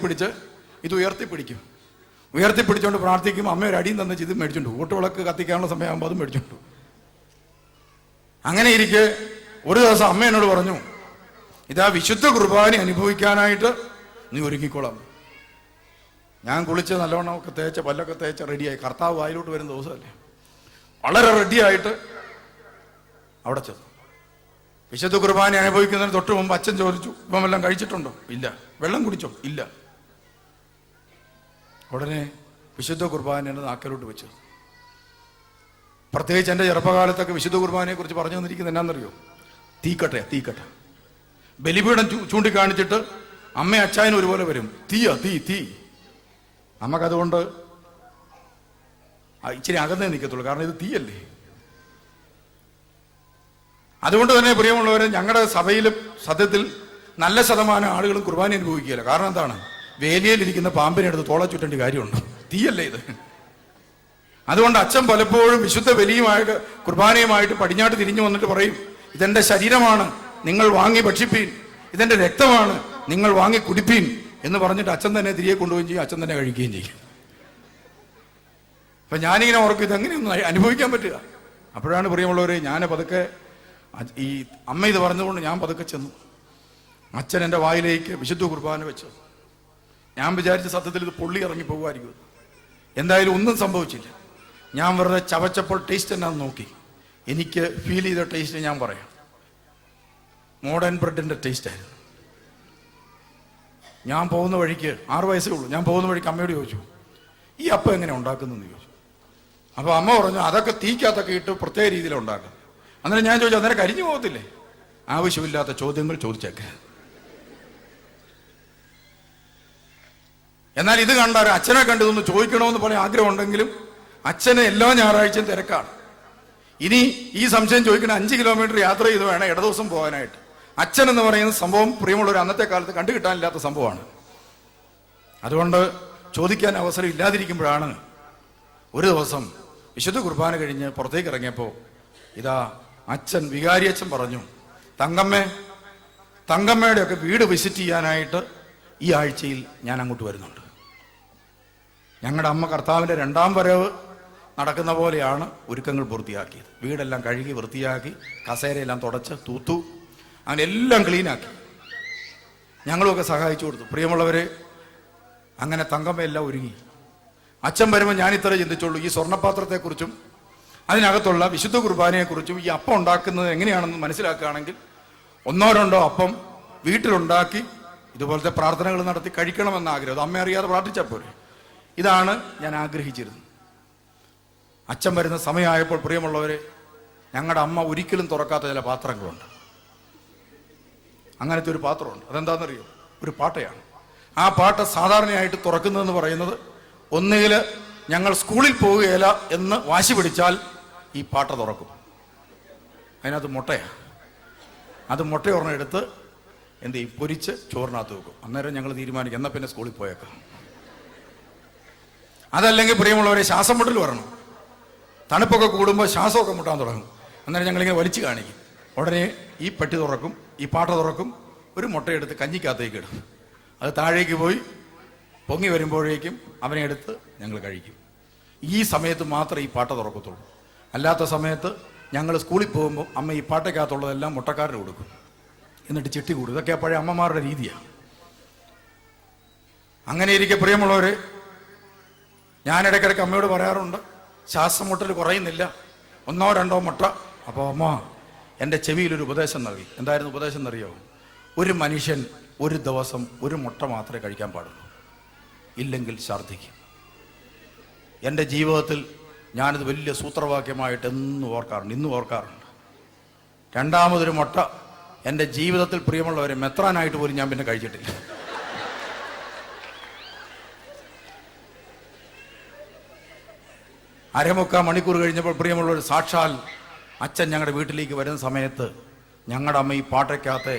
പിടിച്ച് ഇത് ഉയർത്തിപ്പിടിക്കും. ഉയർത്തിപ്പിടിച്ചുകൊണ്ട് പ്രാർത്ഥിക്കും. അമ്മ ഒരു അടിയും തന്നിച്ച് ഇത് മേടിച്ചുകൊണ്ട് ഊട്ടുവിളക്ക് കത്തിക്കാനുള്ള സമയമാകുമ്പോൾ അതും മേടിച്ചുകൊണ്ട്. അങ്ങനെ ഇരിക്കെ ഒരു ദിവസം അമ്മ എന്നോട് പറഞ്ഞു, ഇതാ വിശുദ്ധ കുർബാന അനുഭവിക്കാനായിട്ട് നീ ഒരുങ്ങിക്കോളാം. ഞാൻ കുളിച്ച് നല്ലവണ്ണം ഒക്കെ തേച്ച് പല്ലൊക്കെ തേച്ച് റെഡിയായി. കർത്താവ് വായിലോട്ട് വരുന്ന ദിവസമല്ലേ, വളരെ റെഡിയായിട്ട് അവിടെ ചെന്നു. വിശുദ്ധ കുർബാന അനുഭവിക്കുന്നതിന് തൊട്ട് മുമ്പ് അച്ഛൻ ചോദിച്ചു, ഇപ്പം വല്ലതും കഴിച്ചിട്ടുണ്ടോ? ഇല്ല. വെള്ളം കുടിച്ചോ? ഇല്ല. ഉടനെ വിശുദ്ധ കുർബാന എൻ്റെ നാക്കിലോട്ട് വെച്ചു. പ്രത്യേകിച്ച് എൻ്റെ ചെറുപ്പകാലത്തൊക്കെ വിശുദ്ധ കുർബാനയെ കുറിച്ച് പറഞ്ഞു തന്നിരിക്കുന്നത് എന്നാന്നറിയോ? തീക്കട്ട. ബലിപീഠം ചൂണ്ടിക്കാണിച്ചിട്ട് അമ്മ അച്ചായനും ഒരുപോലെ വരും. തീ. നമുക്കതുകൊണ്ട് ഇച്ചിരി അകന്നേ നിൽക്കത്തുള്ളൂ, കാരണം ഇത് തീയല്ലേ. അതുകൊണ്ട് തന്നെ പ്രിയമുള്ളവരെ, ഞങ്ങളുടെ സഭയിലും സത്യത്തിൽ നല്ല ശതമാനം ആളുകളും കുർബാന അനുഭവിക്കുകയില്ല. കാരണം എന്താണ്? വേലിയിലിരിക്കുന്ന പാമ്പിനെ എടുത്ത് തോള ചുറ്റേണ്ട കാര്യമുണ്ട്. തീയല്ലേ ഇത്. അതുകൊണ്ട് അച്ഛൻ പലപ്പോഴും വിശുദ്ധ ബലിയുമായിട്ട് കുർബാനയുമായിട്ട് പടിഞ്ഞാട്ട് തിരിഞ്ഞു വന്നിട്ട് പറയും, ഇതെന്റെ ശരീരമാണ്, നിങ്ങൾ വാങ്ങി ഭക്ഷിപ്പീൻ. ഇതെന്റെ രക്തമാണ്, നിങ്ങൾ വാങ്ങി കുടിപ്പീൻ എന്ന് പറഞ്ഞിട്ട് അച്ഛൻ തന്നെ തിരികെ കൊണ്ടുപോവുകയും ചെയ്യും, അച്ഛൻ തന്നെ കഴിക്കുകയും ചെയ്യും. അപ്പൊ ഞാനിങ്ങനെ ഓർക്കും, ഇതെങ്ങനെയൊന്നും അനുഭവിക്കാൻ പറ്റുക. അപ്പോഴാണ് പ്രിയമുള്ളവരെ, ഞാൻ പതുക്കെ ഈ അമ്മ ഇത് പറഞ്ഞതുകൊണ്ട് ഞാൻ പതുക്കെ ചെന്നു. അച്ഛൻ എൻ്റെ വായിലേക്ക് വിശുദ്ധ കുർബാന വെച്ചു. ഞാൻ വിചാരിച്ച സത്യത്തിൽ ഇത് പൊള്ളി ഇറങ്ങി പോകുമായിരിക്കും. എന്തായാലും ഒന്നും സംഭവിച്ചില്ല. ഞാൻ വെറുതെ ചവച്ചപ്പോൾ ടേസ്റ്റ് എന്നാന്ന് നോക്കി. എനിക്ക് ഫീൽ ചെയ്ത ടേസ്റ്റ് ഞാൻ പറയാം. മോഡേൺ ബ്രെഡിൻ്റെ ടേസ്റ്റായിരുന്നു. ഞാൻ പോകുന്ന വഴിക്ക് 6 വയസ്സേ ഉള്ളൂ. ഞാൻ പോകുന്ന വഴിക്ക് അമ്മയോട് ചോദിച്ചു, ഈ അപ്പം എങ്ങനെ ഉണ്ടാക്കുന്നതെന്ന് ചോദിച്ചു. അപ്പോൾ അമ്മ പറഞ്ഞു, അതൊക്കെ തീക്കകത്തൊക്കെ ഇട്ട് പ്രത്യേക രീതിയിലാണ് ഉണ്ടാക്കുന്നത്. അന്നേരം ഞാൻ ചോദിച്ചു, അന്നേരം കരിഞ്ഞു പോകത്തില്ലേ? ആവശ്യമില്ലാത്ത ചോദ്യങ്ങൾ ചോദിച്ചേക്കെ. എന്നാൽ ഇത് കണ്ടാൽ അച്ഛനെ കണ്ടതൊന്ന് ചോദിക്കണമെന്ന് പറയാൻ ആഗ്രഹമുണ്ടെങ്കിലും അച്ഛന് എല്ലാ ഞായറാഴ്ചയും തിരക്കാണ്. ഇനി ഈ സംശയം ചോദിക്കണ 5 കിലോമീറ്റർ യാത്ര ചെയ്ത് വേണം ഇടദിവസം പോകാനായിട്ട്. അച്ഛൻ എന്ന് പറയുന്ന സംഭവം പ്രിയമുള്ളവർ അന്നത്തെ കാലത്ത് കണ്ടു കിട്ടാനില്ലാത്ത സംഭവമാണ്. അതുകൊണ്ട് ചോദിക്കാൻ അവസരം ഇല്ലാതിരിക്കുമ്പോഴാണ് ഒരു ദിവസം വിശുദ്ധ കുർബാന കഴിഞ്ഞ് പുറത്തേക്ക് ഇറങ്ങിയപ്പോൾ ഇതാ അച്ഛൻ, വികാരി അച്ഛൻ പറഞ്ഞു, തങ്കമ്മയുടെ ഒക്കെ വീട് വിസിറ്റ് ചെയ്യാനായിട്ട് ഈ ആഴ്ചയിൽ ഞാൻ അങ്ങോട്ട് വരുന്നുണ്ട്. ഞങ്ങളുടെ അമ്മ കർത്താവിൻ്റെ 2ാം വരവ് നടക്കുന്ന പോലെയാണ് ഒരുക്കങ്ങൾ പൂർത്തിയാക്കിയത്. വീടെല്ലാം കഴുകി വൃത്തിയാക്കി, കസേരയെല്ലാം തുടച്ച് തൂത്തു, അങ്ങനെ എല്ലാം ക്ലീനാക്കി. ഞങ്ങളുമൊക്കെ സഹായിച്ചു കൊടുത്തു. പ്രിയമുള്ളവരെ, അങ്ങനെ തങ്കമ്മയെല്ലാം ഒരുങ്ങി. അച്ഛൻ വരുമ്പോൾ ഞാൻ ഇത്ര ചിന്തിച്ചുള്ളൂ, ഈ സ്വർണ്ണപാത്രത്തെക്കുറിച്ചും അതിനകത്തുള്ള വിശുദ്ധ കുർബാനയെക്കുറിച്ചും ഈ അപ്പം ഉണ്ടാക്കുന്നത് എങ്ങനെയാണെന്ന് മനസ്സിലാക്കുകയാണെങ്കിൽ 1-2 അപ്പം വീട്ടിലുണ്ടാക്കി ഇതുപോലത്തെ പ്രാർത്ഥനകൾ നടത്തി കഴിക്കണമെന്ന ആഗ്രഹം. അത് അമ്മ അറിയാതെ പ്രാർത്ഥിച്ചാൽ പോരെ. ഇതാണ് ഞാൻ ആഗ്രഹിച്ചിരുന്നത്. അച്ഛൻ വരുന്ന സമയമായപ്പോൾ പ്രിയമുള്ളവരെ, ഞങ്ങളുടെ അമ്മ ഒരിക്കലും തുറക്കാത്ത ചില പാത്രങ്ങളുണ്ട്. അങ്ങനത്തെ ഒരു പാത്രമുണ്ട്. അതെന്താണെന്നറിയോ? ഒരു പാട്ടയാണ്. ആ പാട്ട സാധാരണയായിട്ട് തുറക്കുന്നതെന്ന് പറയുന്നത്, ഒന്നുകിൽ ഞങ്ങൾ സ്കൂളിൽ പോവുകയില്ല എന്ന് വാശി പിടിച്ചാൽ ഈ പാട്ട തുറക്കും. അതിനകത്ത് മുട്ടയാണ്. അത് മുട്ടയൊരെണ്ണം എടുത്ത് എന്ത് ചെയ്യും? പൊരിച്ച് ചോറിനകത്ത് വെക്കും. അന്നേരം ഞങ്ങൾ തീരുമാനിക്കും, എന്നാൽ പിന്നെ സ്കൂളിൽ പോയേക്കാം. അതല്ലെങ്കിൽ പ്രിയമുള്ളവരെ, ശ്വാസം മുട്ടൽ വരണം. തണുപ്പൊക്കെ കൂടുമ്പോൾ ശ്വാസമൊക്കെ മുട്ടാൻ തുടങ്ങും. അന്നേരം ഞങ്ങളിങ്ങനെ വലിച്ചു കാണിക്കും. ഉടനെ ഈ പെട്ടി തുറക്കും, ഈ പാട്ട തുറക്കും, ഒരു മുട്ടയെടുത്ത് കഞ്ഞിക്കകത്തേക്ക് ഇടും. അത് താഴേക്ക് പോയി പൊങ്ങി വരുമ്പോഴേക്കും അവനെ എടുത്ത് ഞങ്ങൾ കഴിക്കും. ഈ സമയത്ത് മാത്രമേ ഈ പാട്ട തുറക്കത്തുള്ളൂ. അല്ലാത്ത സമയത്ത് ഞങ്ങൾ സ്കൂളിൽ പോകുമ്പോൾ അമ്മ ഈ പാട്ടയ്ക്കകത്തുള്ളതെല്ലാം മുട്ടക്കാരന് കൊടുക്കും, എന്നിട്ട് ചിട്ടി കൂടും. ഇതൊക്കെ പഴയ അമ്മമാരുടെ രീതിയാണ്. അങ്ങനെ ഇരിക്കെ പ്രിയമുള്ളവരെ, ഞാൻ ഇടയ്ക്കിടയ്ക്ക് അമ്മയോട് പറയാറുണ്ട്, ശ്വാസം മുട്ടൽ കുറയുന്നില്ല, 1-2 മുട്ട. അപ്പോൾ അമ്മ എൻ്റെ ചെവിയിലൊരു ഉപദേശം നൽകി. എന്തായിരുന്നു ഉപദേശം എന്നറിയോ? ഒരു മനുഷ്യൻ ഒരു ദിവസം ഒരു മുട്ട മാത്രമേ കഴിക്കാൻ പാടുള്ളൂ, ഇല്ലെങ്കിൽ ഛർദ്ദിക്കും. എൻ്റെ ജീവിതത്തിൽ ഞാനിത് വലിയ സൂത്രവാക്യമായിട്ട് ഇന്നും ഓർക്കാറുണ്ട്. 2ാമതൊരു മുട്ട എൻ്റെ ജീവിതത്തിൽ പ്രിയമുള്ളവരെ മെത്രാനായിട്ട് പോലും ഞാൻ പിന്നെ കഴിച്ചിട്ടില്ല. അരമുക്കാൽ മണിക്കൂർ കഴിഞ്ഞപ്പോൾ പ്രിയമുള്ളവർ, സാക്ഷാൽ അച്ഛൻ ഞങ്ങളുടെ വീട്ടിലേക്ക് വരുന്ന സമയത്ത് ഞങ്ങളുടെ അമ്മ ഈ പാട്ടയ്ക്കകത്ത്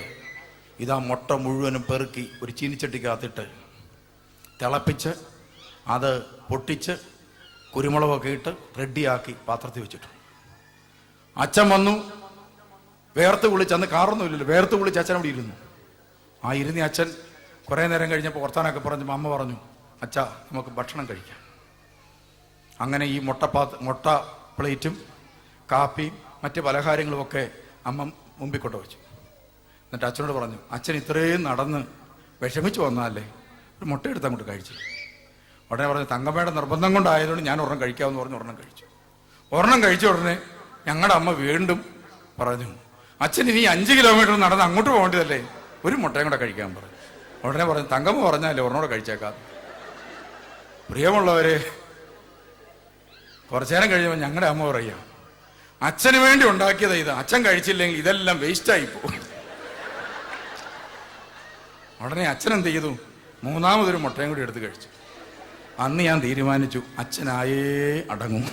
ഇതാ മുട്ട മുഴുവനും പെറുക്കി ഒരു ചീനിച്ചട്ടിക്കകത്തിട്ട് തിളപ്പിച്ച് അത് പൊട്ടിച്ച് കുരുമുളകൊക്കെ ഇട്ട് റെഡിയാക്കി പാത്രത്തിൽ വെച്ചിട്ടു. അച്ഛൻ വന്നു, വേർത്ത് കുളിച്ച്, അന്ന് കാറൊന്നും ഇല്ലല്ലോ, വേർത്ത് കുളിച്ച് അച്ഛൻ അവിടെ ഇരുന്നു. ആ ഇരുന്ന അച്ഛൻ കുറേ നേരം കഴിഞ്ഞപ്പോൾ വർത്താനൊക്കെ പറഞ്ഞപ്പോൾ അമ്മ പറഞ്ഞു, അച്ഛാ നമുക്ക് ഭക്ഷണം കഴിക്കാം. അങ്ങനെ ഈ മുട്ട പ്ലേറ്റും കാപ്പിയും മറ്റ് പലഹാരങ്ങളുമൊക്കെ അമ്മ മുമ്പിൽ കൊണ്ടുവച്ചു. എന്നിട്ട് അച്ഛനോട് പറഞ്ഞു, അച്ഛൻ ഇത്രയും നടന്ന് വിഷമിച്ച് വന്നാലേ ഒരു മുട്ട എടുത്ത് അങ്ങോട്ട് കഴിച്ചു. ഉടനെ പറഞ്ഞു, തങ്കമ്മയുടെ നിർബന്ധം കൊണ്ടായതുകൊണ്ട് ഞാൻ ഒരെണ്ണം കഴിക്കാമെന്ന് പറഞ്ഞ് ഒരെണ്ണം കഴിച്ചു. ഒരെണ്ണം കഴിച്ച ഉടനെ ഞങ്ങളുടെ അമ്മ വീണ്ടും പറഞ്ഞു, അച്ഛൻ ഇനി 5 കിലോമീറ്റർ നടന്ന് അങ്ങോട്ട് പോകേണ്ടതല്ലേ, ഒരു മുട്ടയും കൂടെ കഴിക്കാൻ പറഞ്ഞു. ഉടനെ പറഞ്ഞു, തങ്കമ്മ പറഞ്ഞാലേ ഒരെണ്ണോടെ കഴിച്ചേക്കാം. പ്രിയമുള്ളവരെ, കുറച്ചു നേരം കഴിയുമ്പോൾ ഞങ്ങളുടെ അമ്മ പറയുക, അച്ഛന് വേണ്ടി ഉണ്ടാക്കിയത് ഇത്, അച്ഛൻ കഴിച്ചില്ലെങ്കിൽ ഇതെല്ലാം വേസ്റ്റായി പോകും. ഉടനെ അച്ഛൻ എന്ത് ചെയ്തു, 3ാമതൊരു മുട്ടയും കൂടി എടുത്ത് കഴിച്ചു. അന്ന് ഞാൻ തീരുമാനിച്ചു, അച്ഛനായേ അടങ്ങും.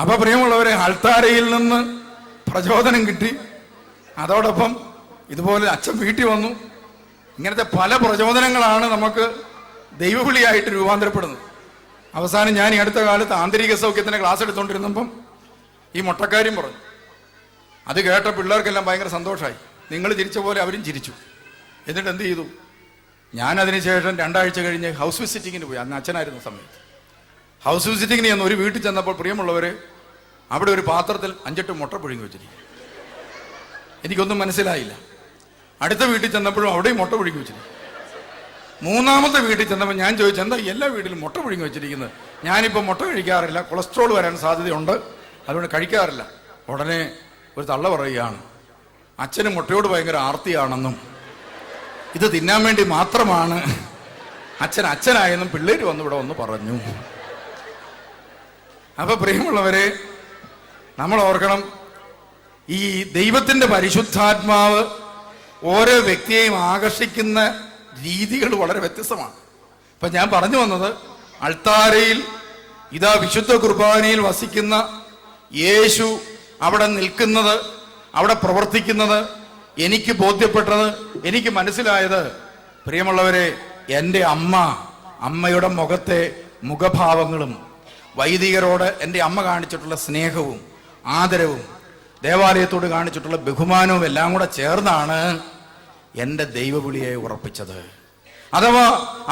അപ്പൊ പ്രിയമുള്ളവരെ, അൾത്താരയിൽ നിന്ന് പ്രചോദനം കിട്ടി. അതോടൊപ്പം ഇതുപോലെ അച്ഛൻ വീട്ടിൽ വന്നു. ഇങ്ങനത്തെ പല പ്രചോദനങ്ങളാണ് നമുക്ക് ദൈവവിളിയായിട്ട് രൂപാന്തരപ്പെടുന്നത്. അവസാനം ഞാൻ ഈ അടുത്ത കാലത്ത് ആന്തരിക സൗഖ്യത്തിന് ക്ലാസ് എടുത്തുകൊണ്ടിരുന്നപ്പം ഈ മുട്ടക്കാര്യം പറഞ്ഞു. അത് കേട്ട പിള്ളേർക്കെല്ലാം ഭയങ്കര സന്തോഷമായി. നിങ്ങൾ ചിരിച്ച പോലെ അവരും ചിരിച്ചു. എന്നിട്ട് എന്ത് ചെയ്തു, ഞാൻ അതിനുശേഷം 2 ആഴ്ച കഴിഞ്ഞ് ഹൗസ് വിസിറ്റിങ്ങിന് പോയി. അന്ന് അച്ഛനായിരുന്ന സമയത്ത് ഹൗസ് വിസിറ്റിങ്ങിന് ചെന്ന് ഒരു വീട്ടിൽ ചെന്നപ്പോൾ പ്രിയമുള്ളവർ, അവിടെ ഒരു പാത്രത്തിൽ 5-8 മുട്ട പുഴുങ്ങി വെച്ചിരിക്കും. എനിക്കൊന്നും മനസ്സിലായില്ല. അടുത്ത വീട്ടിൽ ചെന്നപ്പോഴും അവിടെയും മുട്ട പുഴുങ്ങി വെച്ചിരിക്കും. 3ാമത്തെ വീട്ടിൽ ചെന്നപ്പോൾ ഞാൻ ചോദിച്ചു, എന്താ എല്ലാ വീട്ടിലും മുട്ട പുഴുങ്ങി വെച്ചിരിക്കുന്നത്? ഞാനിപ്പോൾ മുട്ട കഴിക്കാറില്ല, കൊളസ്ട്രോൾ വരാൻ സാധ്യതയുണ്ട്, അതുകൊണ്ട് കഴിക്കാറില്ല. ഉടനെ ഒരു തള്ള പറയുകയാണ്, അച്ഛന് മുട്ടയോട് ഭയങ്കര ആർത്തിയാണെന്നും ഇത് തിന്നാൻ വേണ്ടി മാത്രമാണ് അച്ഛനായെന്നും പിള്ളേര് വന്ന് ഇവിടെ വന്ന് പറഞ്ഞു. അപ്പൊ പ്രിയമുള്ളവരെ, നമ്മൾ ഓർക്കണം, ഈ ദൈവത്തിന്റെ പരിശുദ്ധാത്മാവ് ഓരോ വ്യക്തിയെയും ആകർഷിക്കുന്ന രീതികൾ വളരെ വ്യത്യസ്തമാണ്. ഇപ്പൊ ഞാൻ പറഞ്ഞു വന്നത്, അൾത്താരയിൽ ഇതാ വിശുദ്ധ കുർബാനയിൽ വസിക്കുന്ന യേശു അവിടെ നിൽക്കുന്നത്, അവിടെ പ്രവർത്തിക്കുന്നത്, എനിക്ക് ബോധ്യപ്പെട്ടത്, എനിക്ക് മനസ്സിലായത്, പ്രിയമുള്ളവരെ, എൻ്റെ അമ്മയുടെ മുഖത്തെ മുഖഭാവങ്ങളും വൈദികരോട് എൻ്റെ അമ്മ കാണിച്ചിട്ടുള്ള സ്നേഹവും ആദരവും ദേവാലയത്തോട് കാണിച്ചിട്ടുള്ള ബഹുമാനവും എല്ലാം കൂടെ ചേർന്നാണ് എൻ്റെ ദൈവവിളിയെ ഉറപ്പിച്ചത്. അഥവാ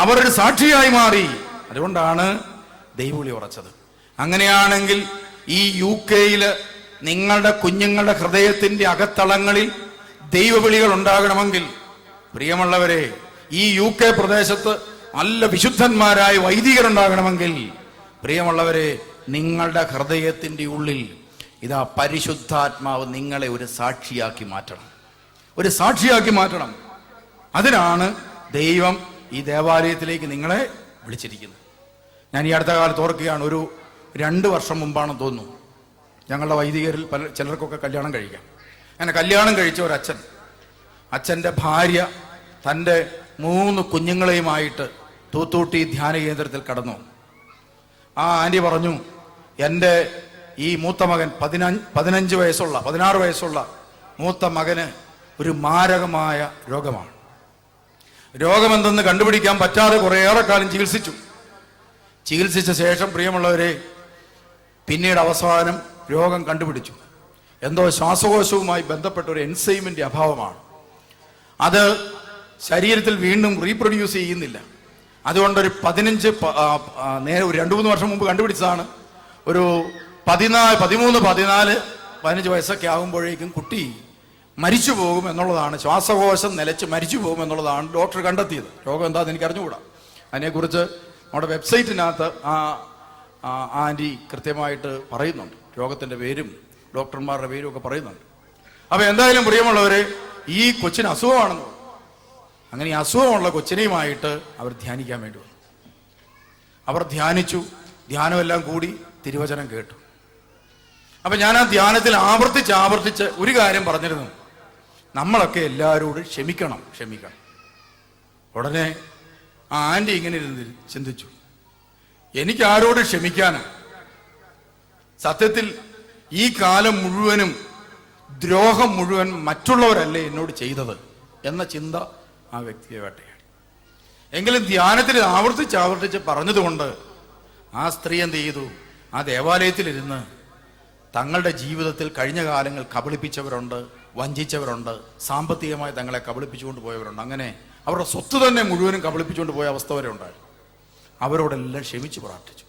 അവരൊരു സാക്ഷിയായി മാറി. അതുകൊണ്ടാണ് ദൈവവിളി ഉറച്ചത്. അങ്ങനെയാണെങ്കിൽ ഈ UK നിങ്ങളുടെ കുഞ്ഞുങ്ങളുടെ ഹൃദയത്തിന്റെ അകത്തളങ്ങളിൽ ദൈവവിളികൾ ഉണ്ടാകണമെങ്കിൽ, പ്രിയമുള്ളവരെ, ഈ UK പ്രദേശത്ത് നല്ല വിശുദ്ധന്മാരായ വൈദികരുണ്ടാകണമെങ്കിൽ, പ്രിയമുള്ളവരെ, നിങ്ങളുടെ ഹൃദയത്തിന്റെ ഉള്ളിൽ ഇതാ പരിശുദ്ധാത്മാവ് നിങ്ങളെ ഒരു സാക്ഷിയാക്കി മാറ്റണം, ഒരു സാക്ഷിയാക്കി മാറ്റണം. അതിനാണ് ദൈവം ഈ ദേവാലയത്തിലേക്ക് നിങ്ങളെ വിളിച്ചിരിക്കുന്നത്. ഞാൻ ഈ അടുത്ത കാലത്ത് ഓർക്കുകയാണ്, ഒരു 2 വർഷം മുമ്പാണെന്ന് തോന്നുന്നു, ഞങ്ങളുടെ വൈദികരിൽ ചിലർക്കൊക്കെ കല്യാണം കഴിക്കാം. അങ്ങനെ കല്യാണം കഴിച്ച ഒരു അച്ഛൻ്റെ ഭാര്യ തൻ്റെ 3 കുഞ്ഞുങ്ങളെയുമായിട്ട് തൂത്തൂട്ടി ധ്യാന കേന്ദ്രത്തിൽ കടന്നു. ആ ആൻറ്റി പറഞ്ഞു, എൻ്റെ ഈ മൂത്ത മകൻ 16 വയസ്സുള്ള മൂത്ത മകന് ഒരു മാരകമായ രോഗമാണ്. രോഗമെന്തെന്ന് കണ്ടുപിടിക്കാൻ പറ്റാതെ കുറേയേറെ കാലം ചികിത്സിച്ച ശേഷം, പ്രിയമുള്ളവരെ, പിന്നീട് അവസാനം രോഗം കണ്ടുപിടിച്ചു. എന്തോ ശ്വാസകോശവുമായി ബന്ധപ്പെട്ട ഒരു എൻസൈമിന്റെ അഭാവമാണ്. അത് ശരീരത്തിൽ വീണ്ടും റീപ്രൊഡ്യൂസ് ചെയ്യുന്നില്ല. അതുകൊണ്ടൊരു 2-3 വർഷം മുമ്പ് കണ്ടുപിടിച്ചതാണ്. ഒരു 13-14-15 വയസ്സൊക്കെ ആകുമ്പോഴേക്കും കുട്ടി മരിച്ചു പോകും എന്നുള്ളതാണ്, ശ്വാസകോശം നിലച്ച് മരിച്ചു പോകും എന്നുള്ളതാണ് ഡോക്ടർ കണ്ടെത്തിയത്. രോഗം എന്താണെന്ന് എനിക്ക് അറിഞ്ഞുകൂടാ. അതിനെക്കുറിച്ച് നമ്മുടെ വെബ്സൈറ്റിനകത്ത് ആൻറ്റി കൃത്യമായിട്ട് പറയുന്നുണ്ട്. രോഗത്തിൻ്റെ പേരും ഡോക്ടർമാരുടെ പേരും ഒക്കെ പറയുന്നുണ്ട്. അപ്പൊ എന്തായാലും പ്രിയമുള്ളവരെ, ഈ കൊച്ചിന് അസുഖമാണെന്ന്. അങ്ങനെ ഈ അസുഖമുള്ള കൊച്ചിനെയുമായിട്ട് അവർ ധ്യാനിക്കാൻ വേണ്ടി വന്നു. അവർ ധ്യാനിച്ചു. ധ്യാനമെല്ലാം കൂടി തിരുവചനം കേട്ടു. അപ്പൊ ഞാൻ ആ ധ്യാനത്തിൽ ആവർത്തിച്ച് ഒരു കാര്യം പറഞ്ഞിരുന്നു, നമ്മളൊക്കെ എല്ലാവരോടും ക്ഷമിക്കണം. ഉടനെ ആ ആൻറ്റി ഇങ്ങനെ ചിന്തിച്ചു, എനിക്ക് ആരോട് ക്ഷമിക്കാനാ? സത്യത്തിൽ ഈ കാലം മുഴുവനും ദ്രോഹം മുഴുവൻ മറ്റുള്ളവരല്ലേ എന്നോട് ചെയ്തത് എന്ന ചിന്ത ആ വ്യക്തിയെ വേട്ടയാടി. എങ്കിലും ധ്യാനത്തിൽ ആവർത്തിച്ച് പറഞ്ഞതുകൊണ്ട് ആ സ്ത്രീ എന്ത് ചെയ്തു? ആ ദേവാലയത്തിലിരുന്ന് തങ്ങളുടെ ജീവിതത്തിൽ കഴിഞ്ഞ കാലങ്ങൾ കബളിപ്പിച്ചവരുണ്ട്, വഞ്ചിച്ചവരുണ്ട്, സാമ്പത്തികമായി തങ്ങളെ കബളിപ്പിച്ചുകൊണ്ട് പോയവരുണ്ട്. അങ്ങനെ അവരുടെ സ്വത്ത് തന്നെ മുഴുവനും കബളിപ്പിച്ചുകൊണ്ട് പോയ അവസ്ഥ വരെ ഉണ്ടായിരുന്നു. അവരോടെല്ലാം ക്ഷമിച്ചു പ്രാർത്ഥിച്ചു.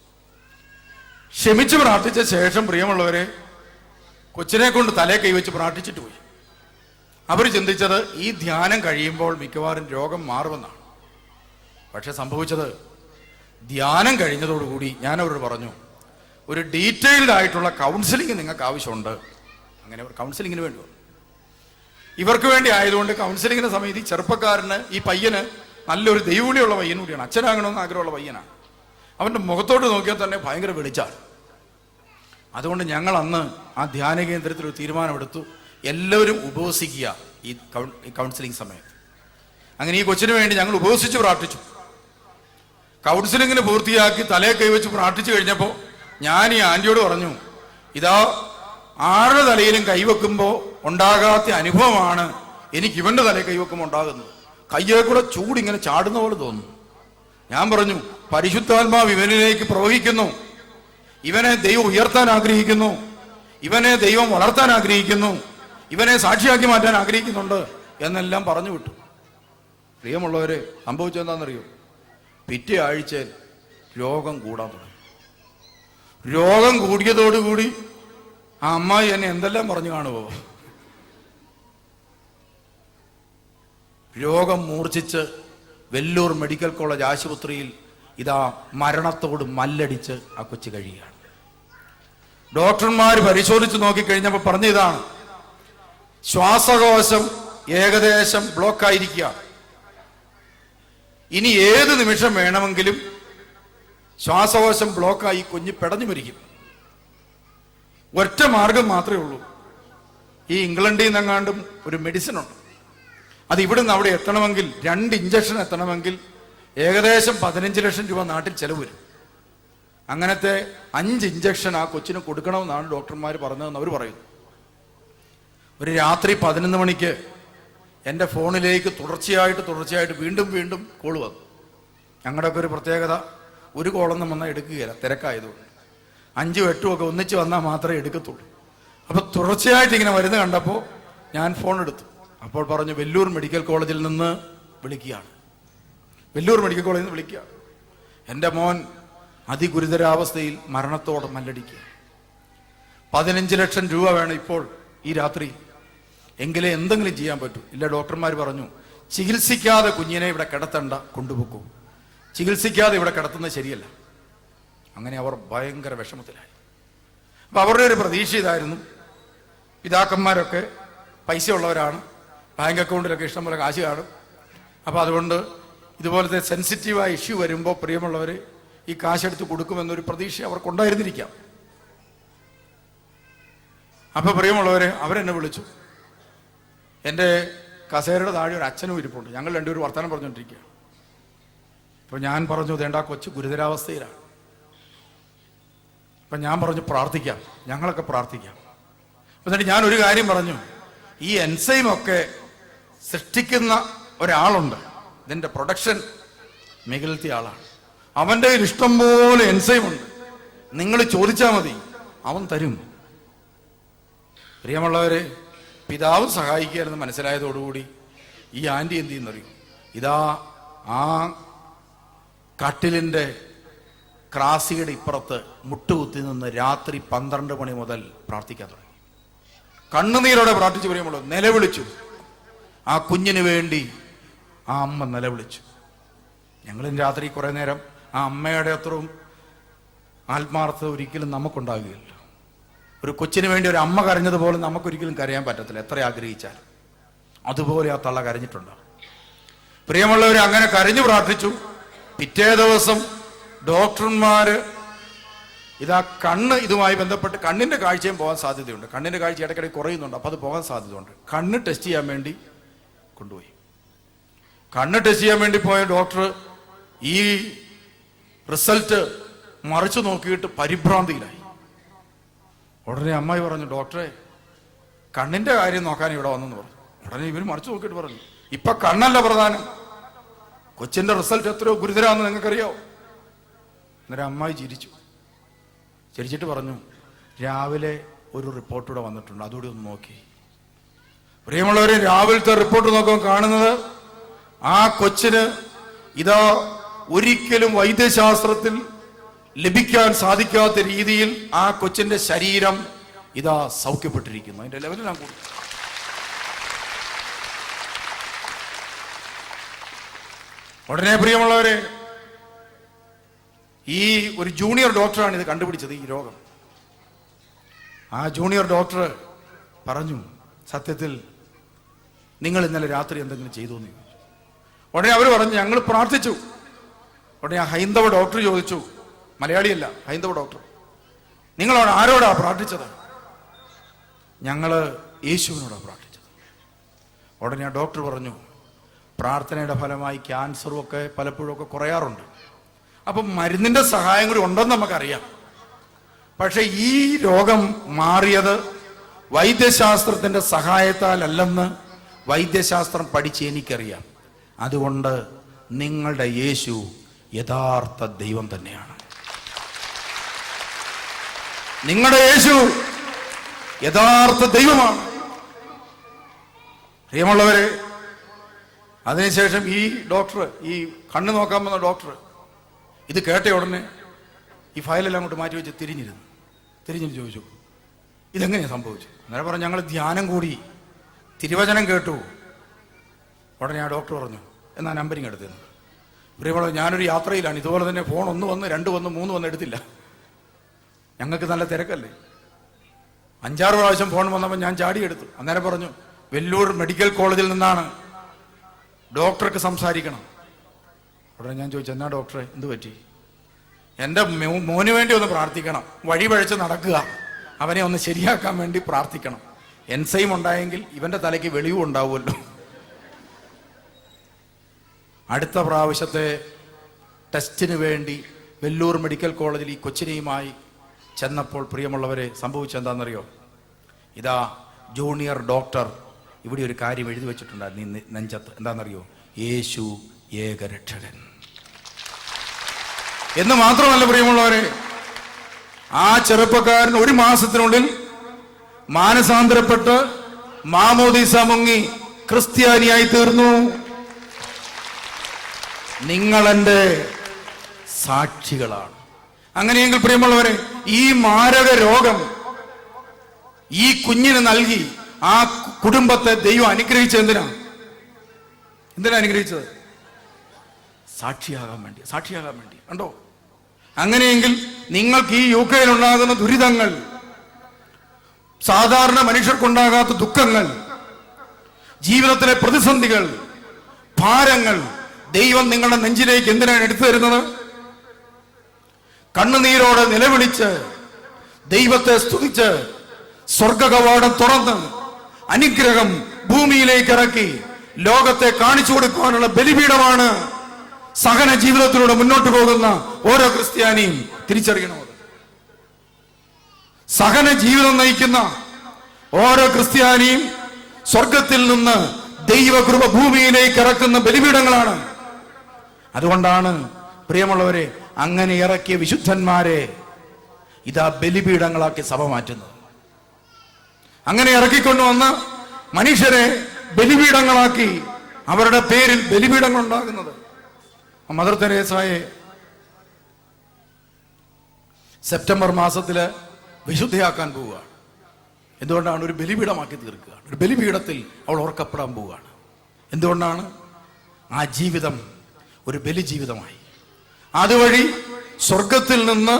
ക്ഷമിച്ചു പ്രാർത്ഥിച്ച ശേഷം പ്രിയമുള്ളവരെ, കൊച്ചിനെ കൊണ്ട് തലേ കൈവച്ച് പ്രാർത്ഥിച്ചിട്ട് പോയി. അവർ ചിന്തിച്ചത് ഈ ധ്യാനം കഴിയുമ്പോൾ മിക്കവാറും രോഗം മാറുമെന്നാണ്. പക്ഷെ സംഭവിച്ചത്, ധ്യാനം കഴിഞ്ഞതോടുകൂടി ഞാൻ അവരോട് പറഞ്ഞു, ഒരു ഡീറ്റെയിൽഡ് ആയിട്ടുള്ള കൗൺസിലിംഗ് നിങ്ങൾക്ക് ആവശ്യമുണ്ട്. അങ്ങനെ അവർ കൗൺസിലിങ്ങിന് വേണ്ടി വന്നു. ഇവർക്ക് വേണ്ടി ആയതുകൊണ്ട് കൗൺസിലിങ്ങിന്റെ സമയത്ത് ഈ ചെറുപ്പക്കാരന്, ഈ പയ്യന് നല്ലൊരു ദൈവവിളിയുള്ള പയ്യൻ കൂടിയാണ്, അച്ഛനാകണമെന്ന് ആഗ്രഹമുള്ള പയ്യനാണ്. അവൻ്റെ മുഖത്തോട്ട് നോക്കിയാൽ തന്നെ ഭയങ്കര വെളിച്ചാണ്. അതുകൊണ്ട് ഞങ്ങൾ അന്ന് ആ ധ്യാന കേന്ദ്രത്തിൽ ഒരു തീരുമാനമെടുത്തു, എല്ലാവരും ഉപവസിക്കുക ഈ കൗൺസിലിംഗ് സമയത്ത്. അങ്ങനെ ഈ കൊച്ചിന് വേണ്ടി ഞങ്ങൾ ഉപവസിച്ച് പ്രാർത്ഥിച്ചു. കൗൺസിലിങ്ങിന് പൂർത്തിയാക്കി തലേ കൈവച്ച് പ്രാർത്ഥിച്ചു കഴിഞ്ഞപ്പോൾ ഞാൻ ഈ ആന്റിയോട് പറഞ്ഞു, ഇതാ ആരുടെ തലയിലും കൈവെക്കുമ്പോൾ ഉണ്ടാകാത്ത അനുഭവമാണ് എനിക്ക് ഇവന്റെ തലയിൽ കൈവെക്കുമ്പോൾ ഉണ്ടാകുന്നത്. കയ്യെ കൂടെ ചൂടിങ്ങനെ ചാടുന്ന പോലെ തോന്നുന്നു. ഞാൻ പറഞ്ഞു, പരിശുദ്ധാത്മാവ് ഇവനിലേക്ക് പ്രവഹിക്കുന്നു, ഇവനെ ദൈവം ഉയർത്താൻ ആഗ്രഹിക്കുന്നു, ഇവനെ ദൈവം വളർത്താൻ ആഗ്രഹിക്കുന്നു, ഇവനെ സാക്ഷിയാക്കി മാറ്റാൻ ആഗ്രഹിക്കുന്നുണ്ട് എന്നെല്ലാം പറഞ്ഞു വിട്ടു. പ്രിയമുള്ളവരെ, സംഭവിച്ചെന്താണെന്നറിയോ? പിറ്റേ ആഴ്ചയിൽ രോഗം കൂടാൻ തുടങ്ങി. രോഗം കൂടിയതോടുകൂടി ആ അമ്മായി എന്നെ എന്തെല്ലാം പറഞ്ഞു കാണുമോ? രോഗം മൂർച്ഛിച്ച് വെല്ലൂർ മെഡിക്കൽ കോളേജ് ആശുപത്രിയിൽ ഇതാ മരണത്തോട് മല്ലടിച്ച് ആ കൊച്ചു കഴിയുകയാണ്. ഡോക്ടർമാർ പരിശോധിച്ച് നോക്കിക്കഴിഞ്ഞപ്പോൾ പറഞ്ഞ ഇതാണ്, ശ്വാസകോശം ഏകദേശം ബ്ലോക്കായിരിക്കുകയാണ്. ഇനി ഏത് നിമിഷം വേണമെങ്കിലും ശ്വാസകോശം ബ്ലോക്കായി കുഞ്ഞ് പെടഞ്ഞു മരിക്കും. ഒറ്റ മാർഗം മാത്രമേ ഉള്ളൂ. ഈ ഇംഗ്ലണ്ടിൽ നിന്നെങ്ങാണ്ടും ഒരു മെഡിസിൻ ഉണ്ട്. അത് ഇവിടുന്ന് അവിടെ എത്തണമെങ്കിൽ 2 ഇഞ്ചക്ഷൻ എത്തണമെങ്കിൽ ഏകദേശം 15 ലക്ഷം രൂപ നാട്ടിൽ ചെലവ് വരും. അങ്ങനത്തെ 5 ഇഞ്ചക്ഷൻ ആ കൊച്ചിന് കൊടുക്കണമെന്നാണ് ഡോക്ടർമാർ പറഞ്ഞതെന്ന് അവർ പറയുന്നു. ഒരു രാത്രി 11 മണിക്ക് എൻ്റെ ഫോണിലേക്ക് തുടർച്ചയായിട്ട് വീണ്ടും കോള് വന്നു. ഞങ്ങളുടെയൊക്കെ ഒരു പ്രത്യേകത, ഒരു കോളൊന്നും വന്നാൽ എടുക്കുകയില്ല, തിരക്കായതുകൊണ്ട്. 5ഉം 8ഉം ഒക്കെ ഒന്നിച്ച് വന്നാൽ മാത്രമേ എടുക്കത്തുള്ളൂ. അപ്പോൾ തുടർച്ചയായിട്ട് ഇങ്ങനെ വരുന്ന കണ്ടപ്പോൾ ഞാൻ ഫോൺ എടുത്തു. അപ്പോൾ പറഞ്ഞു, വെല്ലൂർ മെഡിക്കൽ കോളേജിൽ നിന്ന് വിളിക്കുകയാണ്. വെല്ലൂർ മെഡിക്കൽ കോളേജിൽ നിന്ന് വിളിക്കുക, എൻ്റെ മോൻ അതിഗുരുതരാവസ്ഥയിൽ മരണത്തോടെ മല്ലടിക്കുക. 15 ലക്ഷം രൂപ വേണം ഇപ്പോൾ ഈ രാത്രി, എങ്കിലേ എന്തെങ്കിലും ചെയ്യാൻ പറ്റൂ. ഇല്ല, ഡോക്ടർമാർ പറഞ്ഞു, ചികിത്സിക്കാതെ കുഞ്ഞിനെ ഇവിടെ കിടത്തണ്ട, കൊണ്ടുപോക്കൂ, ചികിത്സിക്കാതെ ഇവിടെ കിടത്തുന്നത് ശരിയല്ല. അങ്ങനെ അവർ ഭയങ്കര വിഷമത്തിലായി. അപ്പൊ അവരുടെ ഒരു പ്രതീക്ഷ ഇതായിരുന്നു, പിതാക്കന്മാരൊക്കെ പൈസ ഉള്ളവരാണ്, ബാങ്ക് അക്കൗണ്ടിലൊക്കെ ഇഷ്ടംപോലെ കാശ് കാണും. അപ്പൊ അതുകൊണ്ട് ഇതുപോലത്തെ സെൻസിറ്റീവായ ഇഷ്യൂ വരുമ്പോൾ പ്രിയമുള്ളവർ ഈ കാശെടുത്ത് കൊടുക്കുമെന്നൊരു പ്രതീക്ഷ അവർക്കുണ്ടായിരുന്നിരിക്കാം. അപ്പൊ പ്രിയമുള്ളവരെ, അവരെന്നെ വിളിച്ചു. എൻ്റെ കസേരയുടെ താഴെ ഒരു അച്ഛനും ഇരിപ്പുണ്ട്. ഞങ്ങൾ രണ്ടുപേരും വർത്തമാനം പറഞ്ഞുകൊണ്ടിരിക്കുക. അപ്പൊ ഞാൻ പറഞ്ഞു, വേണ്ട, കൊച്ചു ഗുരുതരാവസ്ഥയിലാണ്. അപ്പൊ ഞാൻ പറഞ്ഞു, പ്രാർത്ഥിക്കാം, ഞങ്ങളൊക്കെ പ്രാർത്ഥിക്കാം. എന്നിട്ട് ഞാൻ ഒരു കാര്യം പറഞ്ഞു, ഈ എൻസൈമൊക്കെ സൃഷ്ടിക്കുന്ന ഒരാളുണ്ട്, ഇതിന്റെ പ്രൊഡക്ഷൻ മികലത്തിയ ആളാണ്, അവൻ്റെ ഇഷ്ടം പോലെ എൻസൈമുണ്ട്, നിങ്ങൾ ചോദിച്ചാൽ മതി, അവൻ തരും. പ്രിയമുള്ളവരെ, പിതാവ് സഹായിക്കുകയെന്ന് മനസ്സിലായതോടുകൂടി ഈ ആന്റി എന്ത് ചെയ്യുന്നറിയും, ഇതാ ആ കട്ടിലിൻ്റെ ക്രാസിയുടെ ഇപ്പുറത്ത് മുട്ടുകുത്തി നിന്ന് രാത്രി 12 മണി മുതൽ പ്രാർത്ഥിക്കാൻ തുടങ്ങി. കണ്ണുനീരോടെ പ്രാർത്ഥിച്ചു. പ്രിയമുള്ളവർ, നിലവിളിച്ചു. ആ കുഞ്ഞിന് വേണ്ടി ആ അമ്മ നിലവിളിച്ചു. ഞങ്ങളും രാത്രി കുറെ നേരം ആ അമ്മയുടെ അത്രയും ആത്മാർത്ഥത ഒരിക്കലും നമുക്കുണ്ടാകുകയില്ല. ഒരു കൊച്ചിന് വേണ്ടി ഒരു അമ്മ കരഞ്ഞതുപോലെ നമുക്കൊരിക്കലും കരയാൻ പറ്റത്തില്ല, എത്ര ആഗ്രഹിച്ചാലും. അതുപോലെ ആ തള്ള കരഞ്ഞിട്ടുണ്ട്. പ്രിയമുള്ളവർ, അങ്ങനെ കരഞ്ഞു പ്രാർത്ഥിച്ചു. പിറ്റേ ദിവസം ഡോക്ടർമാര് ഇതാ കണ്ണ് ഇതുമായി ബന്ധപ്പെട്ട് കണ്ണിന്റെ കാഴ്ചയും പോകാൻ സാധ്യതയുണ്ട്. കണ്ണിന്റെ കാഴ്ച ഇടയ്ക്കിടയ്ക്ക് കുറയുന്നുണ്ട്, അപ്പൊ അത് പോകാൻ സാധ്യതയുണ്ട്. കണ്ണ് ടെസ്റ്റ് ചെയ്യാൻ വേണ്ടി കൊണ്ടുപോയി. കണ്ണ് ടെസ്റ്റ് ചെയ്യാൻ വേണ്ടി പോയ ഡോക്ടർ ഈ റിസൾട്ട് മറിച്ചു നോക്കിയിട്ട് പരിഭ്രാന്തിയിലായി. ഉടനെ അമ്മായി പറഞ്ഞു, ഡോക്ടറെ, കണ്ണിന്റെ കാര്യം നോക്കാൻ ഇവിടെ വന്നെന്ന് പറഞ്ഞു. ഉടനെ ഇവർ മറിച്ചു നോക്കിയിട്ട് പറഞ്ഞു, ഇപ്പൊ കണ്ണല്ല പ്രധാനം, കൊച്ചിന്റെ റിസൾട്ട് എത്രയോ ഗുരുതരാന്ന് നിങ്ങൾക്കറിയോ? അന്നേരം അമ്മായി ചിരിച്ചു. ചിരിച്ചിട്ട് പറഞ്ഞു, രാവിലെ ഒരു റിപ്പോർട്ട് ഇവിടെ വന്നിട്ടുണ്ട്, അതുകൂടി ഒന്ന് നോക്കി. പ്രിയമുള്ളവരെ, രാവിലത്തെ റിപ്പോർട്ട് നോക്കുമ്പോൾ കാണുന്നത് ആ കൊച്ചിന് ഇതാ ഒരിക്കലും വൈദ്യശാസ്ത്രത്തിൽ ലഭിക്കാൻ സാധിക്കാത്ത രീതിയിൽ ആ കൊച്ചിന്റെ ശരീരം ഇതാ സൗഖ്യപ്പെട്ടിരിക്കുന്നു. അതിന്റെ ലെവലിലാണ് കൂടി. ഉടനെ പ്രിയമുള്ളവരെ, ഈ ഒരു ജൂനിയർ ഡോക്ടറാണ് ഇത് കണ്ടുപിടിച്ചത്, ഈ രോഗം. ആ ജൂനിയർ ഡോക്ടർ പറഞ്ഞു, സത്യത്തിൽ നിങ്ങൾ ഇന്നലെ രാത്രി എന്തെങ്കിലും ചെയ്തു എന്ന് ചോദിച്ചു. ഉടനെ അവർ പറഞ്ഞു, ഞങ്ങൾ പ്രാർത്ഥിച്ചു. ഉടനെ ആ ഹൈന്ദവ ഡോക്ടർ ചോദിച്ചു, മലയാളിയല്ല, ഹൈന്ദവ ഡോക്ടർ, നിങ്ങൾ ആരോടാ പ്രാർത്ഥിച്ചത്? ഞങ്ങൾ യേശുവിനോടാണ് പ്രാർത്ഥിച്ചത്. ഉടനെ ആ ഡോക്ടർ പറഞ്ഞു, പ്രാർത്ഥനയുടെ ഫലമായി ക്യാൻസറും ഒക്കെ പലപ്പോഴും ഒക്കെ കുറയാറുണ്ട്. അപ്പം മരുന്നിന്റെ സഹായം കൂടി ഉണ്ടെന്ന് നമുക്കറിയാം. പക്ഷെ ഈ രോഗം മാറിയത് വൈദ്യശാസ്ത്രത്തിന്റെ സഹായത്താൽ അല്ലെന്ന് വൈദ്യശാസ്ത്രം പഠിച്ച് എനിക്കറിയാം. അതുകൊണ്ട് നിങ്ങളുടെ യേശു യഥാർത്ഥ ദൈവം തന്നെയാണ്. നിങ്ങളുടെ യേശു യഥാർത്ഥ ദൈവമാണ്. പ്രിയമുള്ളവരെ, അതിനുശേഷം ഈ ഡോക്ടർ, ഈ കണ്ണ് നോക്കാൻ വന്ന ഡോക്ടർ ഇത് കേട്ട ഉടനെ ഈ ഫയലെല്ലാം അങ്ങോട്ട് മാറ്റി വെച്ച് തിരിഞ്ഞിട്ട് ചോദിച്ചു, ഇതെങ്ങനെയാണ് സംഭവിച്ചു? അന്നേരം പറഞ്ഞു, ഞങ്ങൾ ധ്യാനം കൂടി തിരുവചനം കേട്ടു. ഉടനെ ആ ഡോക്ടർ പറഞ്ഞു, എന്നാ നമ്പറിങ് എടുത്തിരുന്നു. പ്രിയമുള്ളവർ, ഞാനൊരു യാത്രയിലാണ്, ഇതുപോലെ തന്നെ ഫോൺ 1 വന്ന് 2 വന്ന് 3 വന്ന് എടുത്തില്ല. ഞങ്ങൾക്ക് നല്ല തിരക്കല്ലേ. 5-6 പ്രാവശ്യം ഫോൺ വന്നപ്പോൾ ഞാൻ ചാടിയെടുത്തു. അന്നേരം പറഞ്ഞു, വെല്ലൂർ മെഡിക്കൽ കോളേജിൽ നിന്നാണ്, ഡോക്ടർക്ക് സംസാരിക്കണം. ഉടനെ ഞാൻ ചോദിച്ചു, എന്നാ ഡോക്ടറെ, എന്ത് പറ്റി? എൻ്റെ മോന് വേണ്ടി ഒന്ന് പ്രാർത്ഥിക്കണം, വഴി പഴച്ച് നടക്കുക, അവനെ ഒന്ന് ശരിയാക്കാൻ വേണ്ടി പ്രാർത്ഥിക്കണം. എൻസൈം ഉണ്ടായെങ്കിൽ ഇവന്റെ തലയ്ക്ക് വെളിവും ഉണ്ടാവുമല്ലോ. അടുത്ത പ്രാവശ്യത്തെ ടെസ്റ്റിന് വേണ്ടി വെല്ലൂർ മെഡിക്കൽ കോളേജിൽ ഈ കൊച്ചിനെയുമായി ചെന്നപ്പോൾ പ്രിയമുള്ളവരെ, സംഭവിച്ചെന്താണെന്നറിയോ? ഇതാ ജൂനിയർ ഡോക്ടർ ഇവിടെ ഒരു കാര്യം എഴുതി വെച്ചിട്ടുണ്ടായിരുന്നു ഈ നെഞ്ചത്ത്. എന്താണെന്നറിയോ? യേശു ഏകരക്ഷകൻ എന്ന് മാത്രമല്ല പ്രിയമുള്ളവരെ, ആ ചെറുപ്പക്കാരൻ 1 മാസത്തിനുള്ളിൽ മാനസാന്തരപ്പെട്ട് മാമോദീസ മുങ്ങി ക്രിസ്ത്യാനിയായി തീർന്നു. നിങ്ങൾ എൻ്റെ സാക്ഷികളാണ്. അങ്ങനെയെങ്കിൽ പ്രിയമുള്ളവരെ, ഈ മാരക രോഗം ഈ കുഞ്ഞിന് നൽകി ആ കുടുംബത്തെ ദൈവം അനുഗ്രഹിച്ചത് എന്തിനാ അനുഗ്രഹിച്ചത്? സാക്ഷിയാകാൻ വേണ്ടി. കണ്ടോ? അങ്ങനെയെങ്കിൽ നിങ്ങൾക്ക് ഈ UK ഉണ്ടാകുന്ന ദുരിതങ്ങൾ, സാധാരണ മനുഷ്യർക്കുണ്ടാകാത്ത ദുഃഖങ്ങൾ, ജീവിതത്തിലെ പ്രതിസന്ധികൾ, ഭാരങ്ങൾ ദൈവം നിങ്ങളുടെ നെഞ്ചിലേക്ക് എന്തിനാണ് എടുത്തു തരുന്നത്? കണ്ണുനീരോടെ നിലവിളിച്ച് ദൈവത്തെ സ്തുതിച്ച് സ്വർഗ കവാടം തുറന്ന് അനുഗ്രഹം ഭൂമിയിലേക്ക് ഇറക്കി ലോകത്തെ കാണിച്ചു കൊടുക്കുവാനുള്ള ബലിപീഠമാണ് സഹന ജീവിതത്തിലൂടെ മുന്നോട്ട് പോകുന്ന ഓരോ ക്രിസ്ത്യാനിയും തിരിച്ചറിയണം. സഹന ജീവിതം നയിക്കുന്ന ഓരോ ക്രിസ്ത്യാനിയും സ്വർഗത്തിൽ നിന്ന് ദൈവകൃപ ഭൂമിയിലേക്ക് ഇറക്കുന്ന ബലിപീഠങ്ങളാണ്. അതുകൊണ്ടാണ് പ്രിയമുള്ളവരെ, അങ്ങനെ ഇറക്കിയ വിശുദ്ധന്മാരെ ഇതാ ബലിപീഠങ്ങളാക്കി സഭ മാറ്റുന്നത്. അങ്ങനെ ഇറക്കിക്കൊണ്ടുവന്ന മനുഷ്യരെ ബലിപീഠങ്ങളാക്കി അവരുടെ പേരിൽ ബലിപീഠങ്ങൾ ഉണ്ടാകുന്നത്. മദർ തെരേസയെ സെപ്റ്റംബർ മാസത്തില് വിശുദ്ധയാക്കാൻ പോവുകയാണ്. എന്തുകൊണ്ടാണ്? ഒരു ബലിപീഠമാക്കി തീർക്കുകയാണ്. ഒരു ബലിപീഠത്തിൽ അവൾ ഓർക്കപ്പെടാൻ പോവുകയാണ്. എന്തുകൊണ്ടാണ്? ആ ജീവിതം ഒരു ബലിജീവിതമായി. അതുവഴി സ്വർഗത്തിൽ നിന്ന്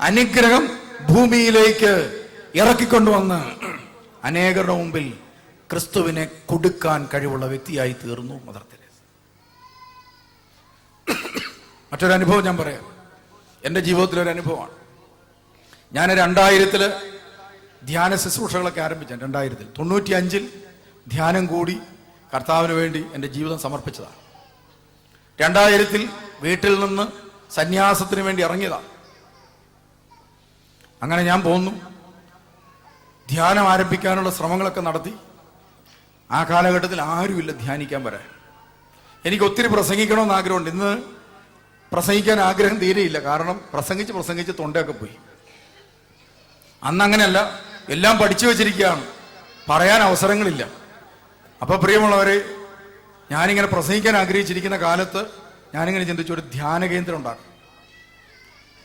അനുഗ്രഹം ഭൂമിയിലേക്ക് ഇറക്കിക്കൊണ്ടുവന്ന് അനേകരുടെ മുമ്പിൽ ക്രിസ്തുവിനെ കൊടുക്കാൻ കഴിവുള്ള വ്യക്തിയായി തീർന്നു മദർ തെരേസ. മറ്റൊരു അനുഭവം ഞാൻ പറയാം. എൻ്റെ ജീവിതത്തിലൊരു അനുഭവമാണ്. ഞാൻ 2000 ധ്യാന ശുശ്രൂഷകളൊക്കെ ആരംഭിച്ചത്. 1995 ധ്യാനം കൂടി കർത്താവിന് വേണ്ടി എൻ്റെ ജീവിതം സമർപ്പിച്ചതാണ്. 2000 വീട്ടിൽ നിന്ന് സന്യാസത്തിന് വേണ്ടി ഇറങ്ങിയതാണ്. അങ്ങനെ ഞാൻ പോന്നു. ധ്യാനം ആരംഭിക്കാനുള്ള ശ്രമങ്ങളൊക്കെ നടത്തി. ആ കാലഘട്ടത്തിൽ ആരുമില്ല ധ്യാനിക്കാൻ വരാൻ. എനിക്ക് ഒത്തിരി പ്രസംഗിക്കണമെന്ന് ആഗ്രഹമുണ്ട്. ഇന്ന് പ്രസംഗിക്കാൻ ആഗ്രഹം തീരെയില്ല. കാരണം പ്രസംഗിച്ച് തൊണ്ടയൊക്കെ പോയി. അന്ന് അങ്ങനെയല്ല, എല്ലാം പഠിച്ചു വെച്ചിരിക്കുകയാണ്, പറയാൻ അവസരങ്ങളില്ല. അപ്പൊ പ്രിയമുള്ളവരെ, ഞാനിങ്ങനെ പ്രസംഗിക്കാൻ ആഗ്രഹിച്ചിരിക്കുന്ന കാലത്ത് ഞാനിങ്ങനെ ചിന്തിച്ചു, ഒരു ധ്യാന കേന്ദ്രം ഉണ്ടാക്കും.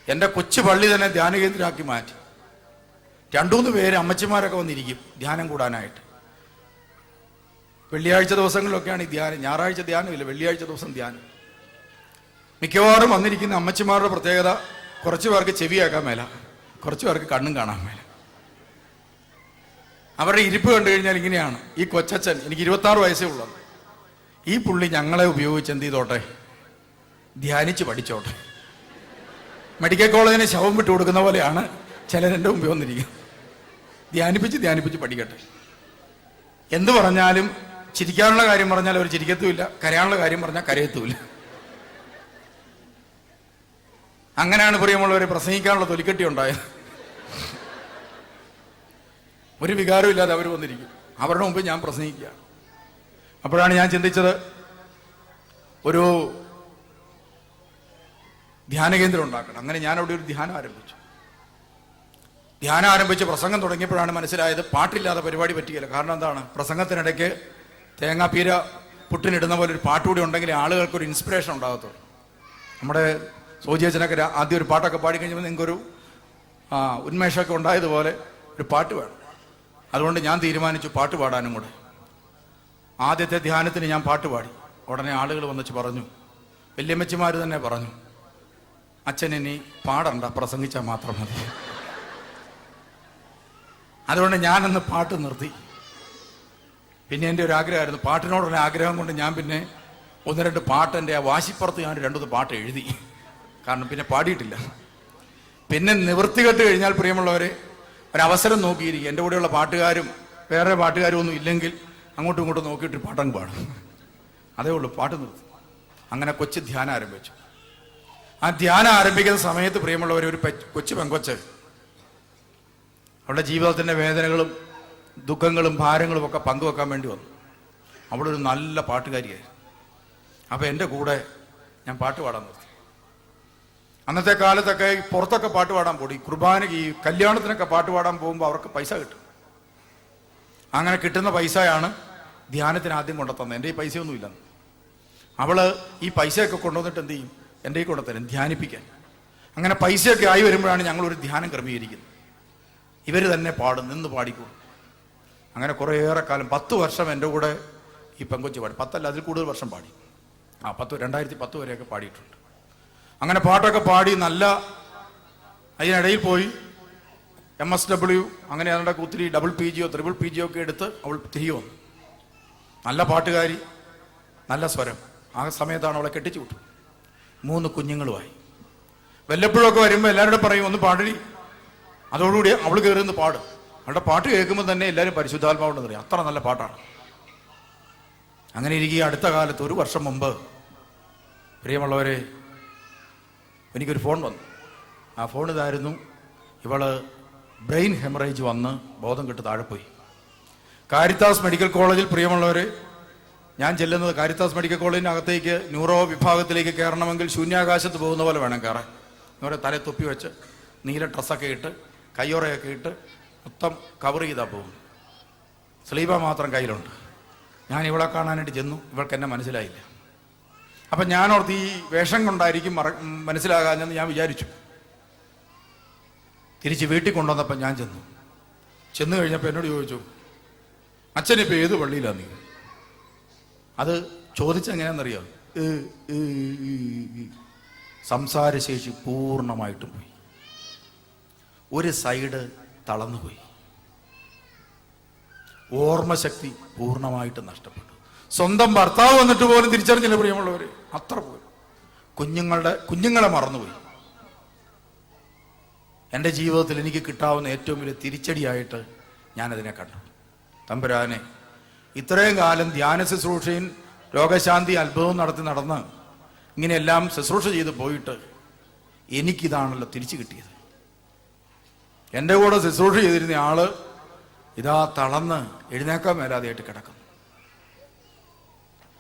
എൻ്റെ കൊച്ചു പള്ളി തന്നെ ധ്യാന കേന്ദ്രമാക്കി മാറ്റി. 2-3 പേര് അമ്മച്ചിമാരൊക്കെ വന്നിരിക്കും ധ്യാനം കൂടാനായിട്ട്. വെള്ളിയാഴ്ച ദിവസങ്ങളിലൊക്കെയാണ് ഈ ധ്യാനം. ഞായറാഴ്ച ധ്യാനമില്ല, വെള്ളിയാഴ്ച ദിവസം ധ്യാനം. മിക്കവാറും വന്നിരിക്കുന്ന അമ്മച്ചിമാരുടെ പ്രത്യേകത, കുറച്ചു പേർക്ക് ചെവി കേൾക്കാൻ മേല, കുറച്ചു പേർക്ക് കണ്ണും കാണാൻ മേല. അവരുടെ ഇരിപ്പ് കണ്ടു കഴിഞ്ഞാൽ ഇങ്ങനെയാണ്. ഈ കൊച്ചച്ഛൻ, എനിക്ക് 26 വയസ്സേ ഉള്ളത്, ഈ പുള്ളി ഞങ്ങളെ ഉപയോഗിച്ച് എന്ത് ചെയ്തോട്ടെ, ധ്യാനിച്ച് പഠിച്ചോട്ടെ. മെഡിക്കൽ കോളേജിന് ശവം വിട്ടു കൊടുക്കുന്ന പോലെയാണ് ചിലരെൻ്റെ മുമ്പ് വന്നിരിക്കുന്നത്. ധ്യാനിപ്പിച്ച് പഠിക്കട്ടെ. എന്ത് പറഞ്ഞാലും, ചിരിക്കാനുള്ള കാര്യം പറഞ്ഞാൽ അവർ ചിരിക്കത്തുമില്ല, കരയാനുള്ള കാര്യം പറഞ്ഞാൽ കരയത്തുമില്ല. അങ്ങനെയാണ് പ്രിയമുള്ളവരെ പ്രസംഗിക്കാനുള്ള തൊലിക്കെട്ടി ഉണ്ടായത്. ഒരു വികാരവും ഇല്ലാതെ അവർ വന്നിരിക്കും, അവരുടെ മുമ്പ് ഞാൻ പ്രസംഗിക്കുകയാണ്. അപ്പോഴാണ് ഞാൻ ചിന്തിച്ചത്, ഒരു ധ്യാന കേന്ദ്രം ഉണ്ടാക്കണം. അങ്ങനെ ഞാൻ അവിടെ ഒരു ധ്യാനം ആരംഭിച്ചു. പ്രസംഗം തുടങ്ങിയപ്പോഴാണ് മനസ്സിലായത്, പാട്ടില്ലാതെ പരിപാടി പറ്റിയില്ല. കാരണം എന്താണ്, പ്രസംഗത്തിനിടയ്ക്ക് തേങ്ങാപ്പീര പുട്ടിനിടുന്ന പോലെ ഒരു പാട്ടുകൂടി ഉണ്ടെങ്കിൽ ആളുകൾക്കൊരു ഇൻസ്പിറേഷൻ ഉണ്ടാകത്തുള്ളൂ. നമ്മുടെ സോജിയച്ചനൊക്കെ ആദ്യം ഒരു പാട്ടൊക്കെ പാടിക്കഴിഞ്ഞപ്പോൾ നിങ്ങൾക്കൊരു ഉന്മേഷമൊക്കെ ഉണ്ടായതുപോലെ ഒരു പാട്ട് വേണം. അതുകൊണ്ട് ഞാൻ തീരുമാനിച്ചു പാട്ട് പാടാനും കൂടെ. ആദ്യത്തെ ധ്യാനത്തിന് ഞാൻ പാട്ട് പാടി. ഉടനെ ആളുകൾ വന്നിച്ച് പറഞ്ഞു, വല്യമ്മച്ചിമാർ തന്നെ പറഞ്ഞു, അച്ഛൻ ഇനി പാടണ്ട, പ്രസംഗിച്ചാൽ മാത്രം മതി. അതുകൊണ്ട് ഞാനന്ന് പാട്ട് നിർത്തി. പിന്നെ എൻ്റെ ഒരു ആഗ്രഹമായിരുന്നു, പാട്ടിനോടുള്ള ആഗ്രഹം കൊണ്ട് ഞാൻ പിന്നെ 1-2 പാട്ട്, എൻ്റെ ആ വാശിപ്പുറത്ത് ഞാൻ 2 പാട്ട് എഴുതി. കാരണം പിന്നെ പാടിയിട്ടില്ല. പിന്നെ നിവൃത്തികെട്ട് കഴിഞ്ഞാൽ പ്രിയമുള്ളവരെ, ഒരവസരം നോക്കിയിരിക്കും. എൻ്റെ കൂടെയുള്ള പാട്ടുകാരും വേറെ പാട്ടുകാരും ഒന്നും ഇല്ലെങ്കിൽ അങ്ങോട്ടും ഇങ്ങോട്ടും നോക്കിയിട്ട് പാട്ടങ്ങ് പാടും. അതേ ഉള്ളൂ, പാട്ട് നിർത്തി. അങ്ങനെ കൊച്ചു ധ്യാനം ആരംഭിച്ചു. ആ ധ്യാനം ആരംഭിക്കുന്ന സമയത്ത് പ്രിയമുള്ളവർ, ഒരു കൊച്ചു പെങ്കൊച്ച് അവളുടെ ജീവിതത്തിൻ്റെ വേദനകളും ദുഃഖങ്ങളും ഭാരങ്ങളും ഒക്കെ പങ്കുവെക്കാൻ വേണ്ടി വന്നു. അവളൊരു നല്ല പാട്ടുകാരിയായി. അപ്പോൾ എൻ്റെ കൂടെ ഞാൻ പാട്ട് പാടാൻ നിർത്തി. അന്നത്തെ കാലത്തൊക്കെ പുറത്തൊക്കെ പാട്ട് പാടാൻ പോയി, കുർബാനയ്ക്ക്, ഈ കല്യാണത്തിനൊക്കെ പാട്ട് പാടാൻ പോകുമ്പോൾ അവർക്ക് പൈസ കിട്ടും. അങ്ങനെ കിട്ടുന്ന പൈസയാണ് ധ്യാനത്തിന് ആദ്യം കൊണ്ടുത്തന്നത്. എൻ്റെ ഈ പൈസയൊന്നുമില്ല. അവള് ഈ പൈസയൊക്കെ കൊണ്ടുവന്നിട്ട് എന്ത് ചെയ്യും, എൻ്റെ ഈ കൊണ്ടുത്തരും ധ്യാനിപ്പിക്കാൻ. അങ്ങനെ പൈസയൊക്കെ ആയി വരുമ്പോഴാണ് ഞങ്ങളൊരു ധ്യാനം ക്രമീകരിക്കുന്നത്. ഇവർ തന്നെ പാടും, നിന്ന് പാടിക്കോളും. അങ്ങനെ കുറേയേറെ കാലം, 10 വർഷം എൻ്റെ കൂടെ ഈ പെങ്കൊച്ച് പാടി. 10 അല്ല, അതിൽ കൂടുതൽ വർഷം പാടി. 2010 വരെയൊക്കെ പാടിയിട്ടുണ്ട്. അങ്ങനെ പാട്ടൊക്കെ പാടി നല്ല, അതിനിടയിൽ പോയി MSW അങ്ങനെ അതിൻ്റെ ഒത്തിരി ഡബിൾ PG ട്രിപ്പിൾ PG ഒക്കെ എടുത്ത് അവൾ തിരികെ വന്നു. നല്ല പാട്ടുകാരി, നല്ല സ്വരം. ആ സമയത്താണ് അവളെ കെട്ടിച്ചു വിട്ടു. 3 കുഞ്ഞുങ്ങളുമായി. വല്ലപ്പോഴൊക്കെ വരുമ്പോൾ എല്ലാവരോടും പറയും, ഒന്ന് പാടി. അതോടുകൂടി അവൾ കയറി നിന്ന് പാടും. അവളുടെ പാട്ട് കേൾക്കുമ്പോൾ തന്നെ എല്ലാവരും പരിശുദ്ധാത്മാവുണ്ടെന്ന് അറിയാം, അത്ര നല്ല പാട്ടാണ്. അങ്ങനെ ഇരിക്കുക, അടുത്ത കാലത്ത് 1 വർഷം മുമ്പ് പ്രിയമുള്ളവരെ, എനിക്കൊരു ഫോൺ വന്നു. ആ ഫോൺ ഇതായിരുന്നു, ഇവള് ബ്രെയിൻ ഹെമറേജ് വന്ന് ബോധം കെട്ട് താഴെ പോയി. കാരിത്താസ് മെഡിക്കൽ കോളേജിൽ, പ്രിയമുള്ളവരെ, ഞാൻ ചെല്ലുന്നത് കാരിത്താസ് മെഡിക്കൽ കോളേജിനകത്തേക്ക് ന്യൂറോ വിഭാഗത്തിലേക്ക് കയറണമെങ്കിൽ ശൂന്യാകാശത്ത് പോകുന്ന പോലെ വേണം കയറാൻ. ഇവരെ തല തൊപ്പി വെച്ച് നീല ഡ്രസ്സൊക്കെ ഇട്ട് കയ്യോറയൊക്കെ ഇട്ട് മൊത്തം കവർ ചെയ്താൽ പോകും. സ്ലീപ മാത്രം കയ്യിലുണ്ട്. ഞാൻ ഇവളെ കാണാനായിട്ട് ചെന്നു. ഇവൾക്ക് എന്നെ മനസ്സിലായില്ല. അപ്പം ഞാനോർത്ത് ഈ വേഷം കൊണ്ടായിരിക്കും മനസ്സിലാകാഞ്ഞെന്ന് ഞാൻ വിചാരിച്ചു. തിരിച്ച് വീട്ടിൽ കൊണ്ടുവന്നപ്പോൾ ഞാൻ ചെന്ന് കഴിഞ്ഞപ്പോൾ എന്നോട് ചോദിച്ചു, അച്ഛനിപ്പോൾ ഏത് പള്ളിയിലാണ് നീ? അത് ചോദിച്ചെങ്ങനെയാണെന്നറിയാം, സംസാരശേഷി പൂർണ്ണമായിട്ടും പോയി. ഒരു സൈഡ് തളർന്നുപോയി. ഓർമ്മശക്തി പൂർണ്ണമായിട്ട് നഷ്ടപ്പെട്ടു. സ്വന്തം ഭർത്താവ് വന്നിട്ട് പോലും തിരിച്ചറിഞ്ഞില്ല പ്രിയമുള്ളവർ. അത്ര പോലും കുഞ്ഞുങ്ങളെ മറന്നുപോയി. എൻ്റെ ജീവിതത്തിൽ എനിക്ക് കിട്ടാവുന്ന ഏറ്റവും വലിയ തിരിച്ചടിയായിട്ട് ഞാനതിനെ കണ്ടു. തമ്പുരാനെ, ഇത്രയും കാലം ധ്യാന ശുശ്രൂഷയും രോഗശാന്തി അത്ഭുതവും നടന്ന് ഇങ്ങനെയെല്ലാം ശുശ്രൂഷ ചെയ്ത് പോയിട്ട് എനിക്കിതാണല്ലോ തിരിച്ചു കിട്ടിയത്. എൻ്റെ കൂടെ ശുശ്രൂഷ ചെയ്തിരുന്ന ആള് ഇതാ തളർന്ന് എഴുന്നേക്കാൻ മേലാതെയായിട്ട് കിടക്കുന്നു.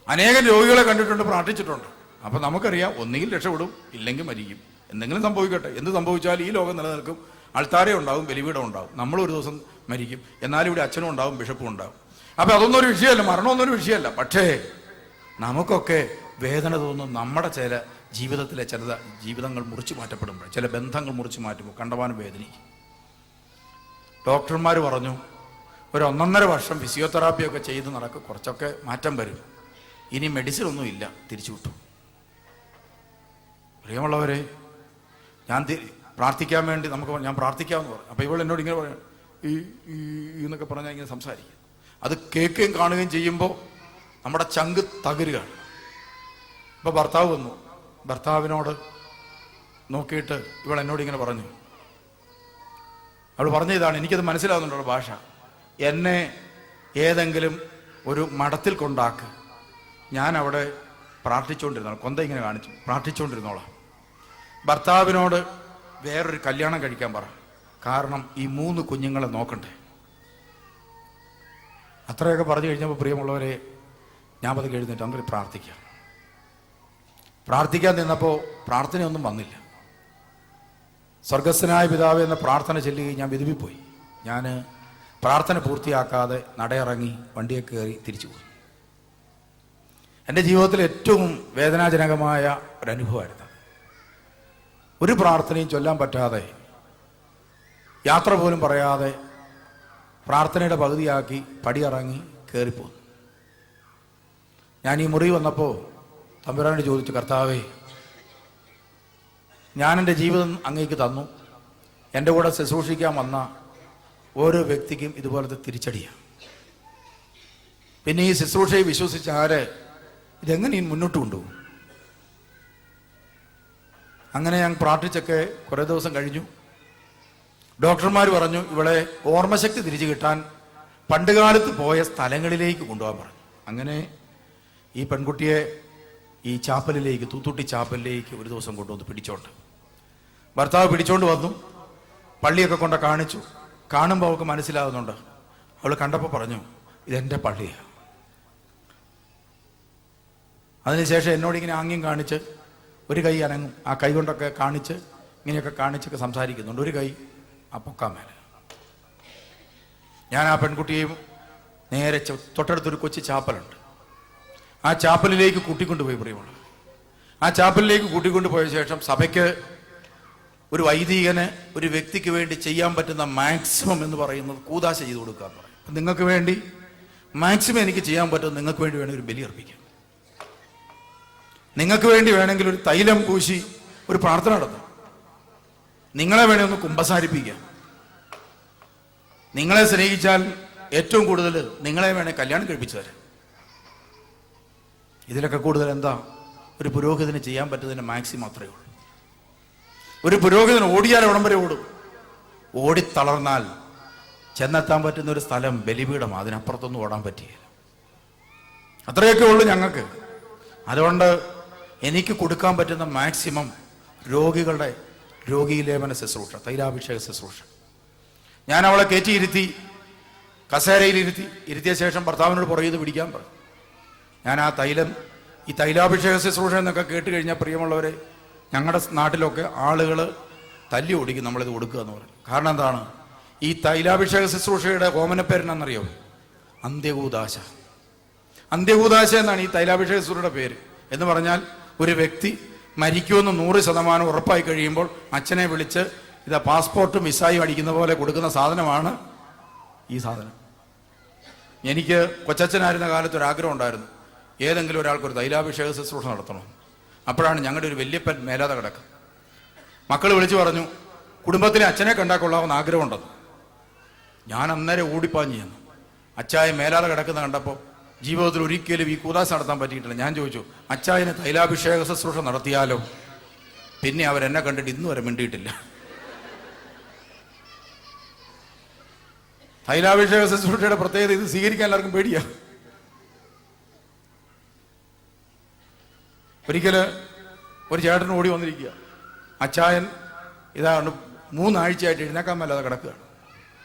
അനേകം രോഗികളെ കണ്ടിട്ടുണ്ട്, പ്രാർത്ഥിച്ചിട്ടുണ്ട്. അപ്പം നമുക്കറിയാം, ഒന്നുകിൽ രക്ഷപ്പെടും, ഇല്ലെങ്കിൽ മരിക്കും. എന്തെങ്കിലും സംഭവിക്കട്ടെ. എന്ത് സംഭവിച്ചാലും ഈ ലോകം നിലനിൽക്കും, ആൾത്താരേ ഉണ്ടാവും, ബലിപീഠം ഉണ്ടാവും. നമ്മളൊരു ദിവസം മരിക്കും, എന്നാലും ഇവിടെ അച്ഛനും ഉണ്ടാവും, ബിഷപ്പും ഉണ്ടാവും. അപ്പം അതൊന്നും ഒരു വിഷയമല്ല, മരണമൊന്നും ഒരു വിഷയമല്ല. പക്ഷേ നമുക്കൊക്കെ വേദന തോന്നും നമ്മുടെ ചില ജീവിതത്തിലെ ചില ജീവിതങ്ങൾ മുറിച്ചു മാറ്റപ്പെടുമ്പോൾ, ചില ബന്ധങ്ങൾ മുറിച്ചു മാറ്റുമ്പോൾ കണ്ടവാനും വേദനിക്കും. ഡോക്ടർമാർ പറഞ്ഞു ഒരു 1.5 വർഷം ഫിസിയോതെറാപ്പിയൊക്കെ ചെയ്ത് നടക്കും, കുറച്ചൊക്കെ മാറ്റം വരും, ഇനി മെഡിസിൻ ഒന്നും ഇല്ല, തിരിച്ചു വിട്ടു. പ്രിയമുള്ളവരെ, ഞാൻ പ്രാർത്ഥിക്കാൻ വേണ്ടി ഞാൻ പ്രാർത്ഥിക്കാമെന്ന് പറഞ്ഞു. അപ്പോൾ ഇവൾ എന്നോട് ഇങ്ങനെ പറയാം, ഈ എന്നൊക്കെ പറഞ്ഞാൽ ഇങ്ങനെ സംസാരിക്കും. അത് കേൾക്കുകയും കാണുകയും ചെയ്യുമ്പോൾ നമ്മുടെ ചങ്ക് തകരുകയാണ്. അപ്പോൾ ഭർത്താവ് വന്നു. ഭർത്താവിനോട് നോക്കിയിട്ട് ഇവൾ എന്നോട് ഇങ്ങനെ പറഞ്ഞു. അവൾ പറഞ്ഞ ഇതാണ്, എനിക്കത് മനസ്സിലാവുന്നുണ്ടോ ഭാഷ. എന്നെ ഏതെങ്കിലും ഒരു മഠത്തിൽ കൊണ്ടാക്ക്, ഞാൻ അവിടെ പ്രാർത്ഥിച്ചുകൊണ്ടിരുന്നോളാം. കൊന്ത ഇങ്ങനെ കാണിച്ചു, പ്രാർത്ഥിച്ചുകൊണ്ടിരുന്നോളാം. ഭർത്താവിനോട് വേറൊരു കല്യാണം കഴിക്കാൻ പറ, കാരണം ഈ 3 കുഞ്ഞുങ്ങളെ നോക്കണ്ടേ. അത്രയൊക്കെ പറഞ്ഞു കഴിഞ്ഞപ്പോൾ പ്രിയമുള്ളവരെ, ഞാൻ പതുക്കെ എഴുന്നേറ്റ് അങ്ങനെ പ്രാർത്ഥിക്കാൻ നിന്നപ്പോൾ പ്രാർത്ഥനയൊന്നും വന്നില്ല. സ്വർഗസ്ഥനായ പിതാവേ എന്ന പ്രാർത്ഥന ചൊല്ലുകയും ഞാൻ വിതുമ്പിപ്പോയി. ഞാൻ പ്രാർത്ഥന പൂർത്തിയാക്കാതെ നടയിറങ്ങി വണ്ടിയെ കയറി തിരിച്ചു പോയി. എൻ്റെ ജീവിതത്തിൽ ഏറ്റവും വേദനാജനകമായ ഒരനുഭവമായിരുന്നു. ഒരു പ്രാർത്ഥനയും ചൊല്ലാൻ പറ്റാതെ, യാത്ര പോലും പറയാതെ പ്രാർത്ഥനയുടെ പകുതിയാക്കി പടിയിറങ്ങി കയറിപ്പോന്നു. ഞാൻ ഈ മുറി വന്നപ്പോൾ തമ്പുരാനോട് ചോദിച്ചു, കർത്താവേ, ഞാൻ എൻ്റെ ജീവിതം അങ്ങേക്ക് തന്നു, എൻ്റെ കൂടെ ശുശ്രൂഷിക്കാൻ വന്ന ഓരോ വ്യക്തിക്കും ഇതുപോലത്തെ തിരിച്ചടിയാണ്. പിന്നെ ഈ ശുശ്രൂഷയെ വിശ്വസിച്ച ആര് ഇതെങ്ങനെ മുന്നോട്ട് കൊണ്ടുപോകും? അങ്ങനെ ഞാൻ പ്രാർത്ഥിച്ചൊക്കെ കുറേ ദിവസം കഴിഞ്ഞു. ഡോക്ടർമാർ പറഞ്ഞു ഇവളെ ഓർമ്മശക്തി തിരിച്ചു കിട്ടാൻ പണ്ടുകാലത്ത് പോയ സ്ഥലങ്ങളിലേക്ക് കൊണ്ടുപോകാൻ പറഞ്ഞു. അങ്ങനെ ഈ പെൺകുട്ടിയെ ഈ ചാപ്പലിലേക്ക്, തൂത്തുട്ടി ചാപ്പലിലേക്ക് ഒരു ദിവസം കൊണ്ടുവന്ന് പിടിച്ചോണ്ട് ഭർത്താവ് പിടിച്ചോണ്ട് വന്നു. പള്ളിയൊക്കെ കൊണ്ട് കാണിച്ചു. കാണുമ്പോൾ അവൾക്ക് മനസ്സിലാകുന്നുണ്ട്. അവൾ കണ്ടപ്പോൾ പറഞ്ഞു, ഇതെൻ്റെ പള്ളിയാണ്. അതിനുശേഷം എന്നോട് ഇങ്ങനെ ആംഗ്യം കാണിച്ച്, ഒരു കൈ അനങ്ങും, ആ കൈ കൊണ്ടൊക്കെ കാണിച്ച് ഇങ്ങനെയൊക്കെ കാണിച്ചൊക്കെ സംസാരിക്കുന്നുണ്ട്. ഒരു കൈ ആ പൊക്കാൻ മേലെ. ഞാൻ ആ പെൺകുട്ടിയെയും നേരെ തൊട്ടടുത്തൊരു കൊച്ചു ചാപ്പലുണ്ട്, ആ ചാപ്പലിലേക്ക് കൂട്ടിക്കൊണ്ടുപോയി. പ്രിയമുള്ള, ആ ചാപ്പലിലേക്ക് കൂട്ടിക്കൊണ്ടുപോയ ശേഷം സഭയ്ക്ക് ഒരു വൈദികന് ഒരു വ്യക്തിക്ക് വേണ്ടി ചെയ്യാൻ പറ്റുന്ന മാക്സിമം എന്ന് പറയുന്നത് കൂദാശ ചെയ്ത് കൊടുക്കുക എന്ന് പറയും. അപ്പം നിങ്ങൾക്ക് വേണ്ടി മാക്സിമം എനിക്ക് ചെയ്യാൻ പറ്റും, നിങ്ങൾക്ക് വേണ്ടി വേണമെങ്കിൽ ഒരു ബലി അർപ്പിക്കാം, നിങ്ങൾക്ക് വേണ്ടി വേണമെങ്കിൽ ഒരു തൈലം പൂശി ഒരു പ്രാർത്ഥന നടത്തും, നിങ്ങളെ വേണേ ഒന്ന് കുമ്പസാരിപ്പിക്കാം, നിങ്ങളെ സ്നേഹിച്ചാൽ ഏറ്റവും കൂടുതൽ നിങ്ങളെ വേണേ കല്യാണം കഴിപ്പിച്ചു തരാം. ഇതിലൊക്കെ കൂടുതൽ എന്താ ഒരു പുരോഹിതന് ചെയ്യാൻ പറ്റുന്നതിന് മാക്സിമം മാത്രമേ ഉള്ളൂ. ഒരു പുരോഹിതന് ഓടിയാൽ എവിടം വരെ ഓടും? ഓടിത്തളർന്നാൽ ചെന്നെത്താൻ പറ്റുന്ന ഒരു സ്ഥലം ബലിപീഠം, അതിനപ്പുറത്തൊന്നും ഓടാൻ പറ്റിയില്ല. അത്രയൊക്കെ ഉള്ളൂ ഞങ്ങൾക്ക്. അതുകൊണ്ട് എനിക്ക് കൊടുക്കാൻ പറ്റുന്ന മാക്സിമം രോഗികളുടെ രോഗീലേപന ശുശ്രൂഷ, തൈലാഭിഷേക ശുശ്രൂഷ. ഞാൻ അവളെ കയറ്റിയിരുത്തി, ഇരുത്തിയ ശേഷം ഭർത്താവിനോട് പുറകിൽ പിടിക്കാൻ പറഞ്ഞു. ഞാൻ ആ ഈ തൈലാഭിഷേക ശുശ്രൂഷ എന്നൊക്കെ കേട്ട് കഴിഞ്ഞാൽ പ്രിയമുള്ളവരെ, ഞങ്ങളുടെ നാട്ടിലൊക്കെ ആളുകൾ തല്ലി ഓടിക്കും നമ്മളിത് കൊടുക്കുക എന്ന് പറയും. കാരണം എന്താണ്? ഈ തൈലാഭിഷേക ശുശ്രൂഷയുടെ ഓമനപ്പേരെന്നറിയോ? അന്ത്യകൂദാശ. അന്ത്യകൂദാശ എന്നാണ് ഈ തൈലാഭിഷേക ശുശ്രൂഷയുടെ പേര്. എന്ന് പറഞ്ഞാൽ ഒരു വ്യക്തി മരിക്കുമെന്ന് 100% ഉറപ്പായി കഴിയുമ്പോൾ അച്ഛനെ വിളിച്ച് ഇതാ പാസ്പോർട്ടും വിസായും അടിക്കുന്ന പോലെ കൊടുക്കുന്ന സാധനമാണ് ഈ സാധനം. എനിക്ക് കൊച്ചച്ഛനായിരുന്ന കാലത്ത് ഒരാഗ്രഹം ഉണ്ടായിരുന്നു, ഏതെങ്കിലും ഒരാൾക്കൊരു തൈലാഭിഷേക ശുശ്രൂഷ നടത്തണം. അപ്പോഴാണ് ഞങ്ങളുടെ ഒരു വല്യപ്പൻ മേലാതെ കിടക്കുക. മക്കൾ വിളിച്ചു പറഞ്ഞു, കുടുംബത്തിലെ അച്ഛനെ കണ്ടാൽ കൊള്ളാവുന്ന ആഗ്രഹമുണ്ടെന്ന്. ഞാൻ അന്നേരം ഓടിപ്പാഞ്ഞു ചെന്നു. അച്ചായ മേലാതെ കിടക്കുന്ന കണ്ടപ്പോൾ ജീവിതത്തിൽ ഒരിക്കലും ഈ കൂദാശ നടത്താൻ പറ്റിയിട്ടില്ല. ഞാൻ ചോദിച്ചു, അച്ചായന് തൈലാഭിഷേക ശുശ്രൂഷ നടത്തിയാലോ? പിന്നെ അവരെന്നെ കണ്ടിട്ട് ഇന്നു വരെ മിണ്ടിയിട്ടില്ല. തൈലാഭിഷേക ശുശ്രൂഷയുടെ പ്രത്യേകത ഇത് സ്വീകരിക്കാൻ എല്ലാവർക്കും പേടിയാ. ഒരിക്കൽ ഒരു ചേട്ടൻ ഓടി വന്നിരിക്കുക, അച്ചായൻ ഇതാണ് 3 ആഴ്ചയായിട്ട് എഴുന്നേക്കാൻ മേലാതെ കിടക്കുകയാണ്.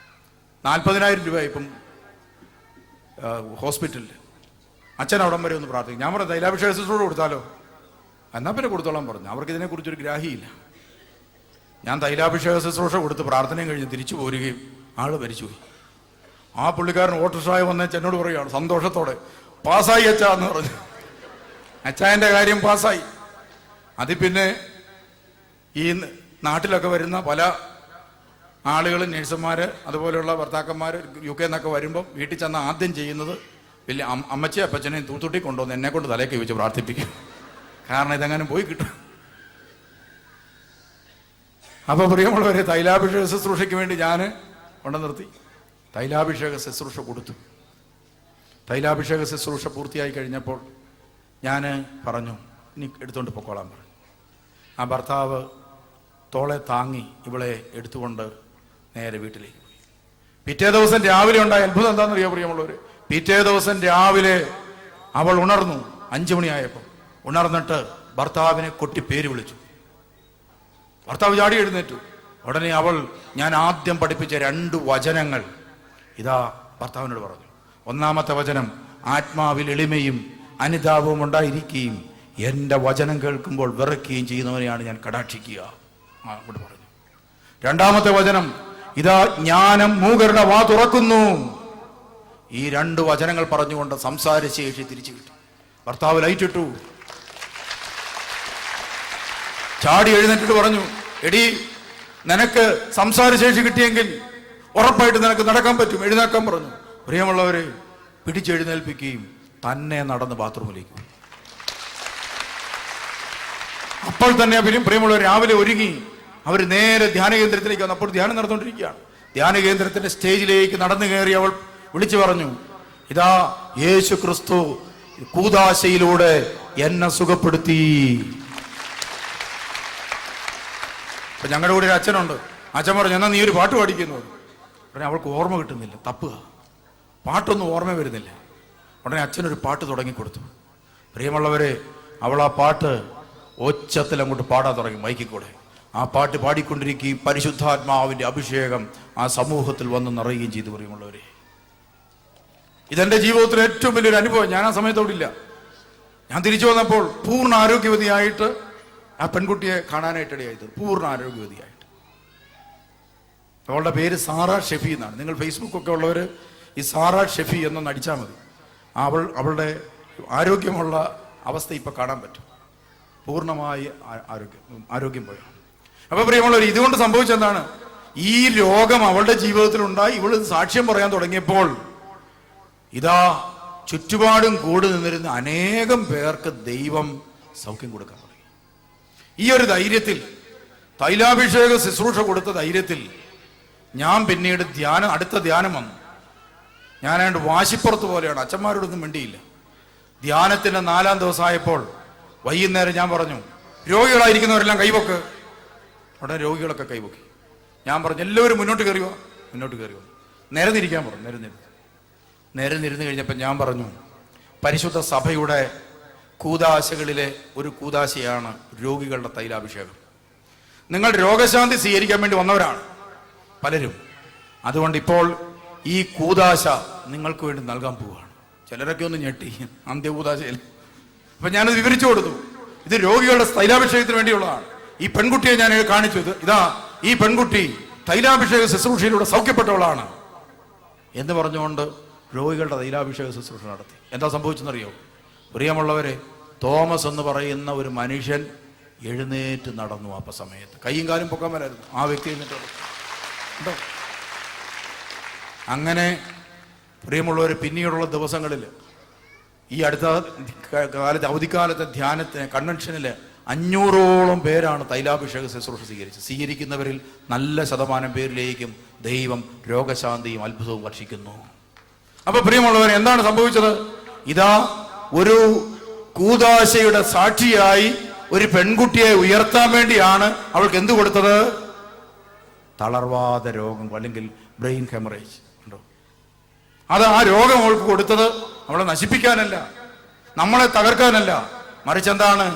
40,000 രൂപ ഇപ്പം ഹോസ്പിറ്റലിൽ. അച്ഛൻ അവിടം വരെ ഒന്ന് പ്രാർത്ഥിക്കും. ഞാൻ പറഞ്ഞു, തൈലാഭിഷേക ശുശ്രൂഷ കൊടുത്താലോ? എന്നാൽ പിന്നെ കൊടുത്തോളാൻ പറഞ്ഞു. അവർക്ക് ഇതിനെക്കുറിച്ചൊരു ഗ്രാഹിയില്ല. ഞാൻ തൈലാഭിഷേക ശുശ്രൂഷ കൊടുത്ത് പ്രാർത്ഥനയും കഴിഞ്ഞ് തിരിച്ചു പോരുകയും ആള് മരിച്ചുപോയി. ആ പുള്ളിക്കാരൻ ഓട്ടോറിക്ഷായ വന്നേച്ച് എന്നോട് പറയുകയാണ് സന്തോഷത്തോടെ, പാസ്സായി അച്ഛാ എന്ന് പറഞ്ഞു. അച്ചായൻ്റെ കാര്യം പാസ്സായി. അതിൽ പിന്നെ ഈ നാട്ടിലൊക്കെ വരുന്ന പല ആളുകൾ, നഴ്സുമാർ, അതുപോലെയുള്ള ഭർത്താക്കന്മാർ UK എന്നൊക്കെ വരുമ്പം വീട്ടിൽ ചെന്ന് ആദ്യം ചെയ്യുന്നത് വലിയ അമ്മച്ചി അപ്പച്ചനെയും തൂത്തുട്ടി കൊണ്ടുവന്ന് എന്നെ കൊണ്ട് തലയൊക്കെ വെച്ച് പ്രാർത്ഥിപ്പിക്കും. കാരണം ഇതെങ്ങനെ പോയി കിട്ടും. അപ്പോൾ പ്രിയമുള്ളവരെ, തൈലാഭിഷേക ശുശ്രൂഷയ്ക്ക് വേണ്ടി ഞാൻ കൊണ്ടു നിർത്തി. തൈലാഭിഷേക ശുശ്രൂഷ കൊടുത്തു. തൈലാഭിഷേക ശുശ്രൂഷ പൂർത്തിയായി കഴിഞ്ഞപ്പോൾ ഞാൻ പറഞ്ഞു, ഇനി എടുത്തുകൊണ്ട് പൊക്കോളാൻ പറഞ്ഞു. ആ ഭർത്താവ് തോളെ താങ്ങി ഇവളെ എടുത്തുകൊണ്ട് നേരെ വീട്ടിലേക്ക് പോയി. പിറ്റേ ദിവസം രാവിലെ ഉണ്ടായ അത്ഭുതം എന്താണെന്നറിയോ പ്രിയമുള്ളവർ? പിറ്റേ ദിവസം രാവിലെ അവൾ ഉണർന്നു. 5 മണിയായപ്പോൾ ഉണർന്നിട്ട് ഭർത്താവിനെ കൊട്ടി പേര് വിളിച്ചു. ഭർത്താവ് ചാടി എഴുന്നേറ്റു. ഉടനെ അവൾ ഞാൻ ആദ്യം പഠിപ്പിച്ച 2 വചനങ്ങൾ ഇതാ ഭർത്താവിനോട് പറഞ്ഞു. ഒന്നാമത്തെ വചനം, ആത്മാവിൽ എളിമയും അനുതാപവും ഉണ്ടായിരിക്കുകയും എൻ്റെ വചനം കേൾക്കുമ്പോൾ വിറയ്ക്കുകയും ചെയ്യുന്നവനെയാണ് ഞാൻ കടാക്ഷിക്കുക ഇവിടെ പറഞ്ഞു. രണ്ടാമത്തെ വചനം, ഇതാ ജ്ഞാനം മൂകരുടെ വാ തുറക്കുന്നു. ഈ 2 വചനങ്ങൾ പറഞ്ഞുകൊണ്ട് സംസാരശേഷി തിരിച്ചു കിട്ടി. ഭർത്താവ് ലൈറ്റിട്ടു. ചാടി എഴുന്നേറ്റിട്ട് പറഞ്ഞു, എടി, നിനക്ക് സംസാരശേഷി കിട്ടിയെങ്കിൽ ഉറപ്പായിട്ട് നിനക്ക് നടക്കാൻ പറ്റും, എഴുന്നേക്കാൻ പറഞ്ഞു. പ്രിയമുള്ളവരെ, പിടിച്ചെഴുന്നേൽപ്പിക്കുകയും തന്നെ നടന്ന് ബാത്റൂമിലേക്ക് പോയി. അപ്പോൾ തന്നെ പ്രിയമുള്ളവർ രാവിലെ ഒരുങ്ങി അവർ നേരെ ധ്യാന കേന്ദ്രത്തിലേക്ക് വന്നു. അപ്പോൾ ധ്യാനം നടന്നുകൊണ്ടിരിക്കുകയാണ്. ധ്യാന കേന്ദ്രത്തിന്റെ സ്റ്റേജിലേക്ക് നടന്നു കയറി അവൾ വിളിച്ചു പറഞ്ഞു, ഇതാ യേശു ക്രിസ്തു കൂദാശയിലൂടെ എന്നെ സുഖപ്പെടുത്തി. അപ്പൊ ഞങ്ങളുടെ കൂടെ ഒരു അച്ഛനുണ്ട്. അച്ഛൻ പറഞ്ഞു, എന്നാ നീ ഒരു പാട്ട് പാടിക്കുന്നു. ഉടനെ അവൾക്ക് ഓർമ്മ കിട്ടുന്നില്ല, തപ്പുക, പാട്ടൊന്നും ഓർമ്മ വരുന്നില്ല. ഉടനെ അച്ഛനൊരു പാട്ട് തുടങ്ങിക്കൊടുത്തു. പ്രിയമുള്ളവരെ, അവൾ ആ പാട്ട് ഒച്ചത്തിൽ അങ്ങോട്ട് പാടാൻ തുടങ്ങി മൈക്കിൽ കൂടെ. ആ പാട്ട് പാടിക്കൊണ്ടിരിക്കുകയും പരിശുദ്ധാത്മാവിന്റെ അഭിഷേകം ആ സമൂഹത്തിൽ വന്ന് നിറയുകയും ചെയ്തു. പ്രിയമുള്ളവരെ, ഇതെന്റെ ജീവിതത്തിലെ ഏറ്റവും വലിയൊരു അനുഭവം. ഞാൻ ആ സമയത്തോടില്ല. ഞാൻ തിരിച്ചു വന്നപ്പോൾ പൂർണ്ണ ആരോഗ്യവതിയായിട്ട് ആ പെൺകുട്ടിയെ കാണാനായിട്ട് ഇടയായത്. പൂർണ്ണ ആരോഗ്യവതിയായിട്ട്. അവളുടെ പേര് സാറ ഷെഫി എന്നാണ്. നിങ്ങൾ ഫേസ്ബുക്കൊക്കെ ഉള്ളവർ ഈ സാറ ഷെഫി എന്നൊന്ന് അടിച്ചാൽ മതി. അവളുടെ ആരോഗ്യമുള്ള അവസ്ഥ ഇപ്പൊ കാണാൻ പറ്റും. പൂർണ്ണമായി ആരോഗ്യം പോയി. അപ്പൊ പ്രിയമുള്ളവർ, ഇതുകൊണ്ട് സംഭവിച്ചെന്താണ്? ഈ രോഗം അവളുടെ ജീവിതത്തിൽ ഉണ്ടായി. ഇവള് സാക്ഷ്യം പറയാൻ തുടങ്ങിയപ്പോൾ ഇതാ ചുറ്റുപാടും കൂടി നിന്നിരുന്ന അനേകം പേർക്ക് ദൈവം സൗഖ്യം കൊടുക്കാൻ തുടങ്ങി. ഈ ഒരു ധൈര്യത്തിൽ, തൈലാഭിഷേക ശുശ്രൂഷ കൊടുത്ത ധൈര്യത്തിൽ ഞാൻ പിന്നീട് അടുത്ത ധ്യാനം വന്നു. ഞാനാണ്ട് വാശിപ്പുറത്ത് പോലെയാണ്, അച്ഛന്മാരോടൊന്നും മിണ്ടിയില്ല. ധ്യാനത്തിന്റെ 4-ാം ദിവസമായപ്പോൾ വൈകുന്നേരം ഞാൻ പറഞ്ഞു, രോഗികളായിരിക്കുന്നവരെല്ലാം കൈവക്ക്. അവിടെ രോഗികളൊക്കെ കൈവക്കി. ഞാൻ പറഞ്ഞു, എല്ലാവരും മുന്നോട്ട് കയറിയോ. മുന്നോട്ട് കയറിയോ. നിരന്നിരിക്കാൻ പറഞ്ഞു. നിരന്നിരുന്ന് കഴിഞ്ഞപ്പോൾ ഞാൻ പറഞ്ഞു, പരിശുദ്ധ സഭയുടെ കൂദാശകളിലെ ഒരു കൂദാശയാണ് രോഗികളുടെ തൈലാഭിഷേകം. നിങ്ങൾ രോഗശാന്തി സ്വീകരിക്കാൻ വേണ്ടി വന്നവരാണ് പലരും. അതുകൊണ്ട് ഇപ്പോൾ ഈ കൂദാശ നിങ്ങൾക്ക് വേണ്ടി നൽകാൻ പോവുകയാണ്. ചിലരൊക്കെ ഒന്ന് ഞെട്ടി, അന്ത്യകൂദാശയിൽ. അപ്പൊ ഞാനത് വിവരിച്ചു കൊടുത്തു. ഇത് രോഗികളുടെ തൈലാഭിഷേകത്തിന് വേണ്ടിയുള്ളതാണ്. ഈ പെൺകുട്ടിയെ ഞാൻ കാണിച്ചു. ഇതാ ഈ പെൺകുട്ടി തൈലാഭിഷേക ശുശ്രൂഷയിലൂടെ സൗഖ്യപ്പെട്ടവളാണ് എന്ന് പറഞ്ഞുകൊണ്ട് രോഗികളുടെ തൈലാഭിഷേക ശുശ്രൂഷ നടത്തി. എന്താ സംഭവിച്ചെന്നറിയോ? പ്രിയമുള്ളവരെ, തോമസ് എന്ന് പറയുന്ന ഒരു മനുഷ്യൻ എഴുന്നേറ്റ് നടന്നു. അപ്പ സമയത്ത് കൈയും കാലും പൊക്കാൻ വരായിരുന്നു. ആ വ്യക്തി എഴുന്നേറ്റ് ഉണ്ടോ? അങ്ങനെ പ്രിയമുള്ളവർ, പിന്നീടുള്ള ദിവസങ്ങളിൽ ഈ അടുത്ത കാലത്ത് അവധിക്കാലത്തെ ധ്യാനത്തിന് കൺവെൻഷനിൽ 500ഓളം പേരാണ് തൈലാഭിഷേക ശുശ്രൂഷ സ്വീകരിക്കുന്നവരിൽ നല്ല ശതമാനം പേരിലേക്കും ദൈവം രോഗശാന്തിയും അത്ഭുതവും വർഷിക്കുന്നു. അപ്പൊ പ്രിയമുള്ളവർ, എന്താണ് സംഭവിച്ചത്? ഇതാ ഒരു കൂദാശയുടെ സാക്ഷിയായി ഒരു പെൺകുട്ടിയെ ഉയർത്താൻ വേണ്ടിയാണ് അവൾക്ക് എന്ത് കൊടുത്തത്? തളർവാദ രോഗം, അല്ലെങ്കിൽ ബ്രെയിൻ ഹെമറേജ് ഉണ്ടോ? അത് ആ രോഗം അവൾക്ക് കൊടുത്തത് അവളെ നശിപ്പിക്കാനല്ല, നമ്മളെ തകർക്കാനല്ല, മറിച്ച് എന്താണ്?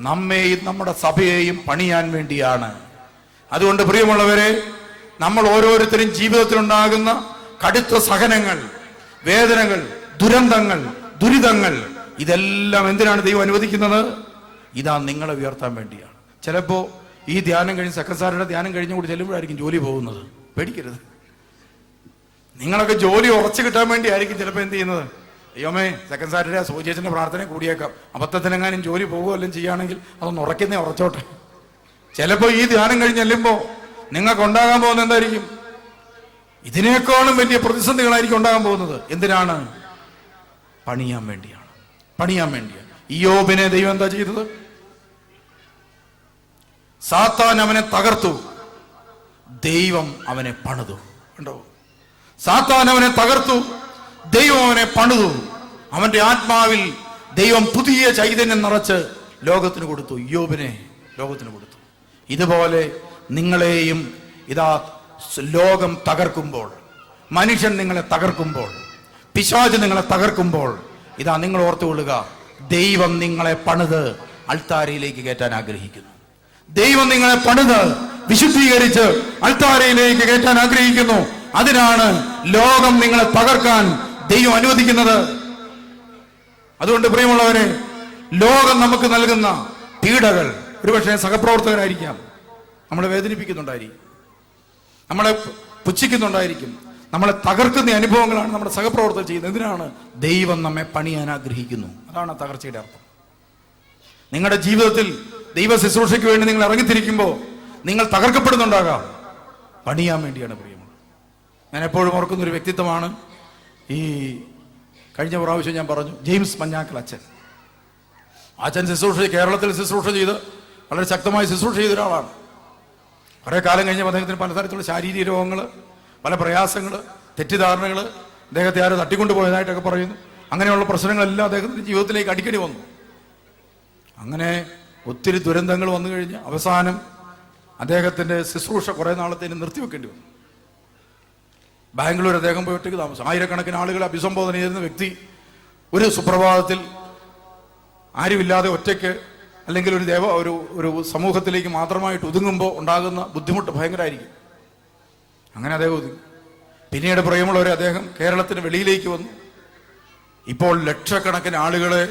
നമ്മെയും നമ്മുടെ സഭയെയും പണിയാൻ വേണ്ടിയാണ്. അതുകൊണ്ട് പ്രിയമുള്ളവരെ, നമ്മൾ ഓരോരുത്തരും ജീവിതത്തിലുണ്ടാകുന്ന കടുത്ത സഹനങ്ങൾ, വേദനകൾ, ദുരന്തങ്ങൾ, ദുരിതങ്ങൾ, ഇതെല്ലാം എന്തിനാണ് ദൈവം അനുവദിക്കുന്നത്? ഇതാ നിങ്ങളെ ഉയർത്താൻ വേണ്ടിയാണ്. ചിലപ്പോ ഈ ധ്യാനം കഴിഞ്ഞ് സെക്രട്ടറിയുടെ ധ്യാനം കഴിഞ്ഞ് കൂടി ചെല്ലുമ്പോഴായിരിക്കും ജോലി പോകുന്നത്. പേടിക്കരുത്. നിങ്ങളൊക്കെ ജോലി ഉറച്ചു കിട്ടാൻ വേണ്ടിയായിരിക്കും ചിലപ്പോൾ എന്ത് ചെയ്യുന്നത്, അയ്യോമേ സെക്കൻഡ് സാറ്റർഡേ സൂചേച്ചന്റെ പ്രാർത്ഥന കൂടിയേക്കാം, അബദ്ധത്തിനെങ്ങാനും ജോലി പോകുകയെല്ലാം ചെയ്യുകയാണെങ്കിൽ അതൊന്ന് ഉറയ്ക്കുന്നേ ഉറച്ചോട്ടെ. ചിലപ്പോൾ ഈ ധ്യാനം കഴിഞ്ഞ് ചെല്ലുമ്പോൾ നിങ്ങൾക്ക് ഉണ്ടാകാൻ പോകുന്നത് എന്തായിരിക്കും? ഇതിനേക്കാളും വലിയ പ്രതിസന്ധികളായിരിക്കും ഉണ്ടാകാൻ പോകുന്നത്. എന്തിനാണ്? പണിയാൻ വേണ്ടിയാണ്. പണിയാൻ വേണ്ടിയാണ്. ഇയ്യോബിനെ ദൈവം എന്താ ചെയ്തത്? സാത്താൻ അവനെ തകർത്തു, ദൈവം അവനെ പണിതു. കണ്ടോ? സാത്താൻ അവനെ തകർത്തു, ദൈവം അവനെ പണിതു. അവന്റെ ആത്മാവിൽ ദൈവം പുതിയ ചൈതന്യം നിറച്ച് ലോകത്തിന് കൊടുത്തു. ഇയ്യോബിനെ ലോകത്തിന് കൊടുത്തു. ഇതുപോലെ നിങ്ങളെയും ഇതാ ലോകം തകർക്കുമ്പോൾ, മനുഷ്യൻ നിങ്ങളെ തകർക്കുമ്പോൾ, പിശാച് നിങ്ങളെ തകർക്കുമ്പോൾ, ഇതാ നിങ്ങൾ ഓർത്തുകൊള്ളുക, ദൈവം നിങ്ങളെ പണിത് അൾത്താരയിലേക്ക് കയറ്റാൻ ആഗ്രഹിക്കുന്നു. ദൈവം നിങ്ങളെ പണിത് വിശുദ്ധീകരിച്ച് അൾത്താരയിലേക്ക് കയറ്റാൻ ആഗ്രഹിക്കുന്നു. അതിനാണ് ലോകം നിങ്ങളെ തകർക്കാൻ ദൈവം അനുവദിക്കുന്നത്. അതുകൊണ്ട് പ്രിയമുള്ളവരെ, ലോകം നമുക്ക് നൽകുന്ന പീഡകൾ ഒരുപക്ഷെ സഹപ്രവർത്തകരായിരിക്കാം, നമ്മളെ വേദനിപ്പിക്കുന്നുണ്ടായിരിക്കും, നമ്മളെ പുച്ഛിക്കുന്നുണ്ടായിരിക്കും, നമ്മളെ തകർക്കുന്ന അനുഭവങ്ങളാണ് നമ്മുടെ സഹപ്രവർത്തകർ ചെയ്യുന്നത്. എന്തിനാണ്? ദൈവം നമ്മെ പണിയാൻ ആഗ്രഹിക്കുന്നു. അതാണ് തകർച്ചയുടെ അർത്ഥം. നിങ്ങളുടെ ജീവിതത്തിൽ ദൈവ ശുശ്രൂഷയ്ക്ക് വേണ്ടി നിങ്ങൾ ഇറങ്ങിത്തിരിക്കുമ്പോൾ നിങ്ങൾ തകർക്കപ്പെടുന്നുണ്ടാകാം. പണിയാൻ വേണ്ടിയാണ് പ്രിയമുള്ളത്. ഞാൻ എപ്പോഴും ഓർക്കുന്ന ഒരു വ്യക്തിത്വമാണ്, ഈ കഴിഞ്ഞ പ്രാവശ്യം ഞാൻ പറഞ്ഞു, ജെയിംസ് മഞ്ഞാക്കൽ അച്ഛൻ. അച്ഛൻ കേരളത്തിൽ ശുശ്രൂഷ ചെയ്ത് വളരെ ശക്തമായി ശുശ്രൂഷ ചെയ്ത ഒരാളാണ്. കുറെ കാലം കഴിഞ്ഞപ്പോൾ അദ്ദേഹത്തിന് പലതരത്തിലുള്ള ശാരീരിക രോഗങ്ങൾ, പല പ്രയാസങ്ങൾ, തെറ്റിദ്ധാരണകൾ, അദ്ദേഹത്തെ ആരും തട്ടിക്കൊണ്ടുപോയതായിട്ടൊക്കെ പറയുന്നു. അങ്ങനെയുള്ള പ്രശ്നങ്ങളെല്ലാം അദ്ദേഹത്തിന്റെ ജീവിതത്തിലേക്ക് അടിക്കടി വന്നു. അങ്ങനെ ഒത്തിരി ദുരന്തങ്ങൾ വന്നു കഴിഞ്ഞ് അവസാനം അദ്ദേഹത്തിന്റെ ശുശ്രൂഷ കുറെ നാളത്തേന് നിർത്തിവെക്കേണ്ടി വന്നു. ബാംഗ്ലൂർ അദ്ദേഹം പോയി ഒറ്റയ്ക്ക് താമസം. ആയിരക്കണക്കിന് ആളുകളെ അഭിസംബോധന ചെയ്യുന്ന വ്യക്തി ഒരു സുപ്രഭാതത്തിൽ ആരുമില്ലാതെ ഒറ്റയ്ക്ക്, അല്ലെങ്കിൽ ഒരു സമൂഹത്തിലേക്ക് മാത്രമായിട്ട് ഒതുങ്ങുമ്പോൾ ഉണ്ടാകുന്ന ബുദ്ധിമുട്ട് ഭയങ്കരമായിരിക്കും. അങ്ങനെ അദ്ദേഹം ഒതുങ്ങി. പിന്നീട് പ്രിയമുള്ളവരെ, അദ്ദേഹം കേരളത്തിന് വെളിയിലേക്ക് വന്നു. ഇപ്പോൾ ലക്ഷക്കണക്കിന് ആളുകളെ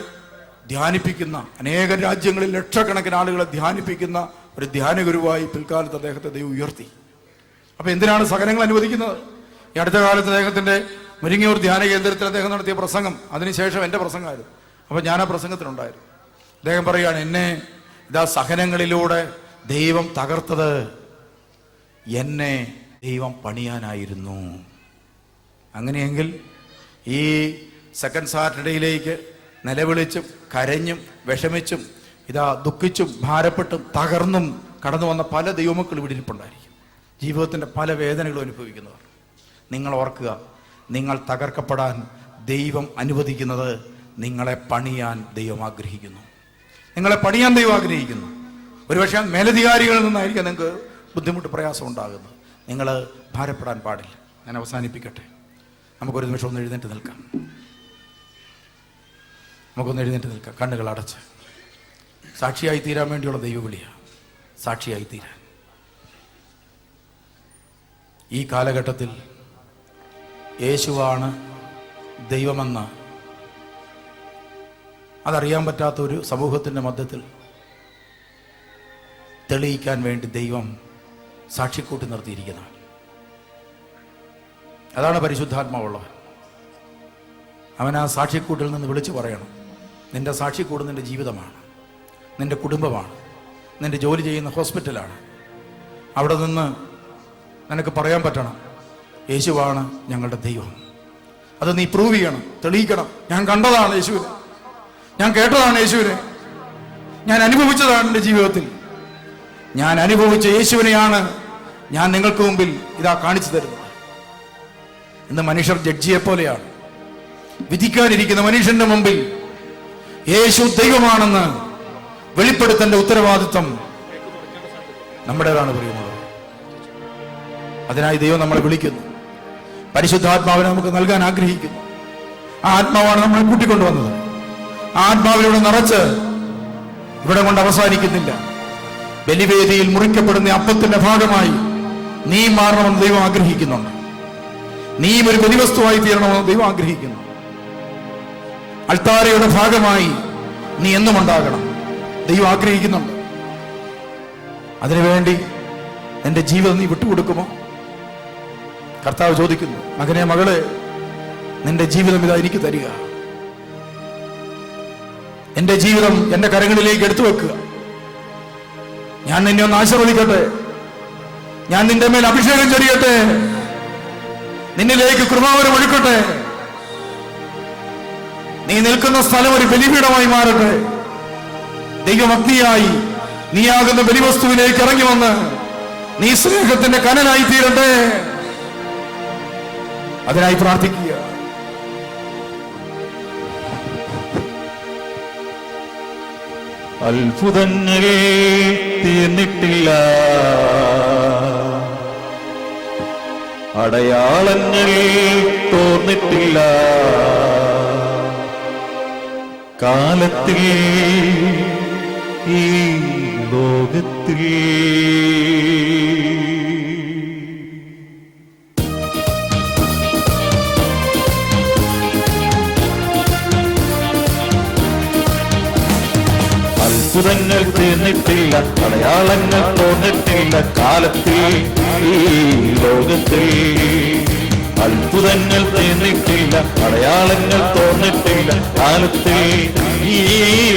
ധ്യാനിപ്പിക്കുന്ന, അനേകം രാജ്യങ്ങളിൽ ലക്ഷക്കണക്കിന് ആളുകളെ ധ്യാനിപ്പിക്കുന്ന ഒരു ധ്യാനഗുരുവായി പിൽക്കാലത്ത് അദ്ദേഹത്തെ ദൈവം ഉയർത്തി. അപ്പൊ എന്തിനാണ് സഹനങ്ങൾ അനുവദിക്കുന്നത്? ഈ അടുത്ത കാലത്ത് അദ്ദേഹത്തിന്റെ മുരിങ്ങൂർ ധ്യാന കേന്ദ്രത്തിൽ അദ്ദേഹം നടത്തിയ പ്രസംഗം, അതിനുശേഷം എൻ്റെ പ്രസംഗമായിരുന്നു. അപ്പൊ ഞാൻ ആ പ്രസംഗത്തിനുണ്ടായിരുന്നു. അദ്ദേഹം പറയുകയാണ്, എന്നെ ഇതാ സഹനങ്ങളിലൂടെ ദൈവം തകർത്തത് എന്നെ ദൈവം പണിയാനായിരുന്നു. അങ്ങനെയെങ്കിൽ ഈ സെക്കൻഡ് സാറ്റർഡേയിലേക്ക് നിലവിളിച്ചും കരഞ്ഞും വിഷമിച്ചും ഇതാ ദുഃഖിച്ചും ഭാരപ്പെട്ടും തകർന്നും കടന്നു വന്ന പല ദൈവമക്കൾ ഇവിടെ ഇരിപ്പുണ്ടായിരിക്കും. ജീവിതത്തിന്റെ പല വേദനകളും അനുഭവിക്കുന്നവർ. നിങ്ങൾ ഓർക്കുക, നിങ്ങൾ തകർക്കപ്പെടാൻ ദൈവം അനുവദിക്കുന്നത് നിങ്ങളെ പണിയാൻ ദൈവം ആഗ്രഹിക്കുന്നു. നിങ്ങളെ പണിയാൻ ദൈവം ആഗ്രഹിക്കുന്നു. ഒരുപക്ഷെ മേലധികാരികളിൽ നിന്നായിരിക്കും നിങ്ങൾക്ക് ബുദ്ധിമുട്ട്, പ്രയാസം ഉണ്ടാകുന്നത്. നിങ്ങൾ ഭാരപ്പെടാൻ പാടില്ല. ഞാൻ അവസാനിപ്പിക്കട്ടെ. നമുക്കൊരു നിമിഷം ഒന്ന് എഴുന്നേറ്റ് നിൽക്കാം. നമുക്കൊന്ന് എഴുന്നേറ്റ് നിൽക്കാം, കണ്ണുകൾ അടച്ച്. സാക്ഷിയായി തീരാൻ വേണ്ടിയുള്ള ദൈവവിളിയാണ്. സാക്ഷിയായി തീരാൻ ഈ കാലഘട്ടത്തിൽ യേശുവാണ് ദൈവമെന്ന് അതറിയാൻ പറ്റാത്ത ഒരു സമൂഹത്തിൻ്റെ മധ്യത്തിൽ തെളിയിക്കാൻ വേണ്ടി ദൈവം സാക്ഷിക്കൂട്ടി നിർത്തിയിരിക്കുന്നവൻ. അതാണ് പരിശുദ്ധാത്മാവുള്ളവൻ. അവൻ ആ സാക്ഷിക്കൂട്ടിൽ നിന്ന് വിളിച്ചു പറയണം, നിന്റെ സാക്ഷിക്കൂട് നിന്റെ ജീവിതമാണ്, നിന്റെ കുടുംബമാണ്, നിന്റെ ജോലി ചെയ്യുന്ന ഹോസ്പിറ്റലാണ്. അവിടെ നിന്ന് നിനക്ക് പറയാൻ പറ്റണം, യേശുവാണ് ഞങ്ങളുടെ ദൈവം. അത് നീ പ്രൂവ് ചെയ്യണം, തെളിയിക്കണം. ഞാൻ കണ്ടതാണ് യേശുവിനെ, ഞാൻ കേട്ടതാണ് യേശുവിനെ, ഞാൻ അനുഭവിച്ചതാണ് എൻ്റെ ജീവിതത്തിൽ. ഞാൻ അനുഭവിച്ച യേശുവിനെയാണ് ഞാൻ നിങ്ങൾക്ക് മുമ്പിൽ ഇതാ കാണിച്ചു തരുന്നത്. ഇന്ന് മനുഷ്യർ ജഡ്ജിയെ പോലെയാണ്. വിധിക്കാനിരിക്കുന്ന മനുഷ്യന്റെ മുമ്പിൽ യേശു ദൈവമാണെന്ന് വെളിപ്പെടുത്തേണ്ട ഉത്തരവാദിത്വം നമ്മുടേതാണ് പ്രിയമുള്ളത്. അതിനായി ദൈവം നമ്മളെ വിളിക്കുന്നു. പരിശുദ്ധാത്മാവിനെ നമുക്ക് നൽകാൻ ആഗ്രഹിക്കുന്നു. ആ ആത്മാവാണ് നമ്മളെ കൂട്ടിക്കൊണ്ടുവന്നത്. ആ ആത്മാവിലൂടെ നിറച്ച് ഇവിടെ കൊണ്ട് അവസാനിക്കുന്നില്ല. ബലിവേദിയിൽ മുറിക്കപ്പെടുന്ന അപ്പത്തിന്റെ ഭാഗമായി നീ മാറണമെന്ന് ദൈവം ആഗ്രഹിക്കുന്നുണ്ട്. നീയും ഒരു ബലിവസ്തുവായി തീരണമെന്ന് ദൈവം ആഗ്രഹിക്കുന്നു. അൾത്താരയുടെ ഭാഗമായി നീ എന്നും ഉണ്ടാകണം ദൈവം ആഗ്രഹിക്കുന്നുണ്ട്. അതിനുവേണ്ടി നിന്റെ ജീവിതം നീ വിട്ടുകൊടുക്കുമോ? കർത്താവ് ചോദിക്കുന്നു, മകനെ മകളെ, നിന്റെ ജീവിതം ഇതാ എനിക്ക് തരിക. എന്റെ ജീവിതം എന്റെ കരങ്ങളിലേക്ക് എടുത്തു വെക്കുക. ഞാൻ നിന്നെ ഒന്ന് ആശീർവദിക്കട്ടെ. ഞാൻ നിന്റെ മേൽ അഭിഷേകം ചൊരിയട്ടെ. നിന്നിലേക്ക് കൃപാവരം ഒഴുക്കട്ടെ. നീ നിൽക്കുന്ന സ്ഥലം ഒരു ബലിപീഠമായി മാറട്ടെ. ദൈവഭക്തിയായി നീയാകുന്ന ബലിവസ്തുവിലേക്ക് ഇറങ്ങി വന്ന് നീ സ്നേഹത്തിന്റെ കനലായി തീരട്ടെ. അതിനായി പ്രാർത്ഥിക്കുക. അത്ഭുതങ്ങൾ തീർന്നിട്ടില്ല, അടയാളങ്ങൾ തോന്നിട്ടില്ല, കാലത്തിൽ ഈ ലോകത്തിൽ. അത്ഭുതങ്ങൾ തീർന്നിട്ടില്ല, അടയാളങ്ങൾ തോന്നിട്ടില്ല, കാലത്തിൽ ഈ ലോകത്തിൽ. അത്ഭുതങ്ങൾ തീർന്നിട്ടില്ല, അടയാളങ്ങൾ തോന്നിട്ടില്ല, കാലത്തിൽ ഈ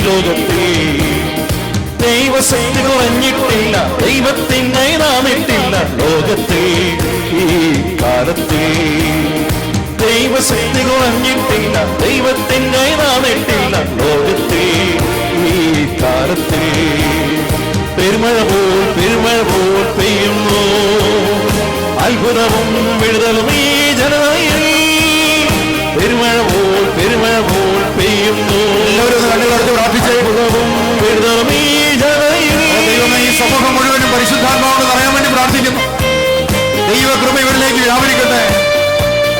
ലോകത്തിൽ. ദൈവശക്തി കുറഞ്ഞിട്ടില്ല, ദൈവത്തിനെ നാമിട്ടില്ല, ലോകത്തിൽ ഈ കാലത്തിൽ. ദൈവശക്തി കുറഞ്ഞിട്ടില്ല, ദൈവത്തിനെ നാമിട്ടില്ല, ലോകത്തിൽ ഈ കാലത്തിൽ. പെരുമഴ പോൽ പെയ്യുന്നു, അത്ഭുതവും വിടുതലും ഈ ജനതയിൽ. പെരുമഴ പോൽ പെയ്യുന്നു, അത്ഭുതവും വിടുതലും ഈ ജനതയിൽ. ഈ സമൂഹം മുഴുവനും പരിശുദ്ധാത്മാവോട് പറയാൻ വേണ്ടി പ്രാർത്ഥിക്കുന്നു. ദൈവകൃപ ഇവരിലേക്ക് വ്യാപരിക്കട്ടെ.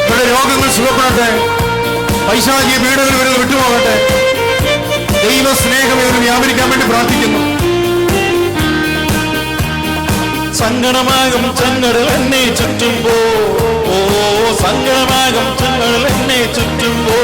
ഇവരുടെ രോഗങ്ങൾ സുഖപ്പെടട്ടെ. പൈശാചിക പീഡകൾ ഇവരിൽ വിട്ടുപോകട്ടെ. ദൈവ സ്നേഹം ഇവർ വ്യാപരിക്കാൻ വേണ്ടി പ്രാർത്ഥിക്കുന്നു. സങ്കടമാകും ചങ്ങൾ എന്നെ ചുറ്റുമ്പോ, സങ്കടമാകും ചങ്ങൾ എന്നെ ചുറ്റുമ്പോ,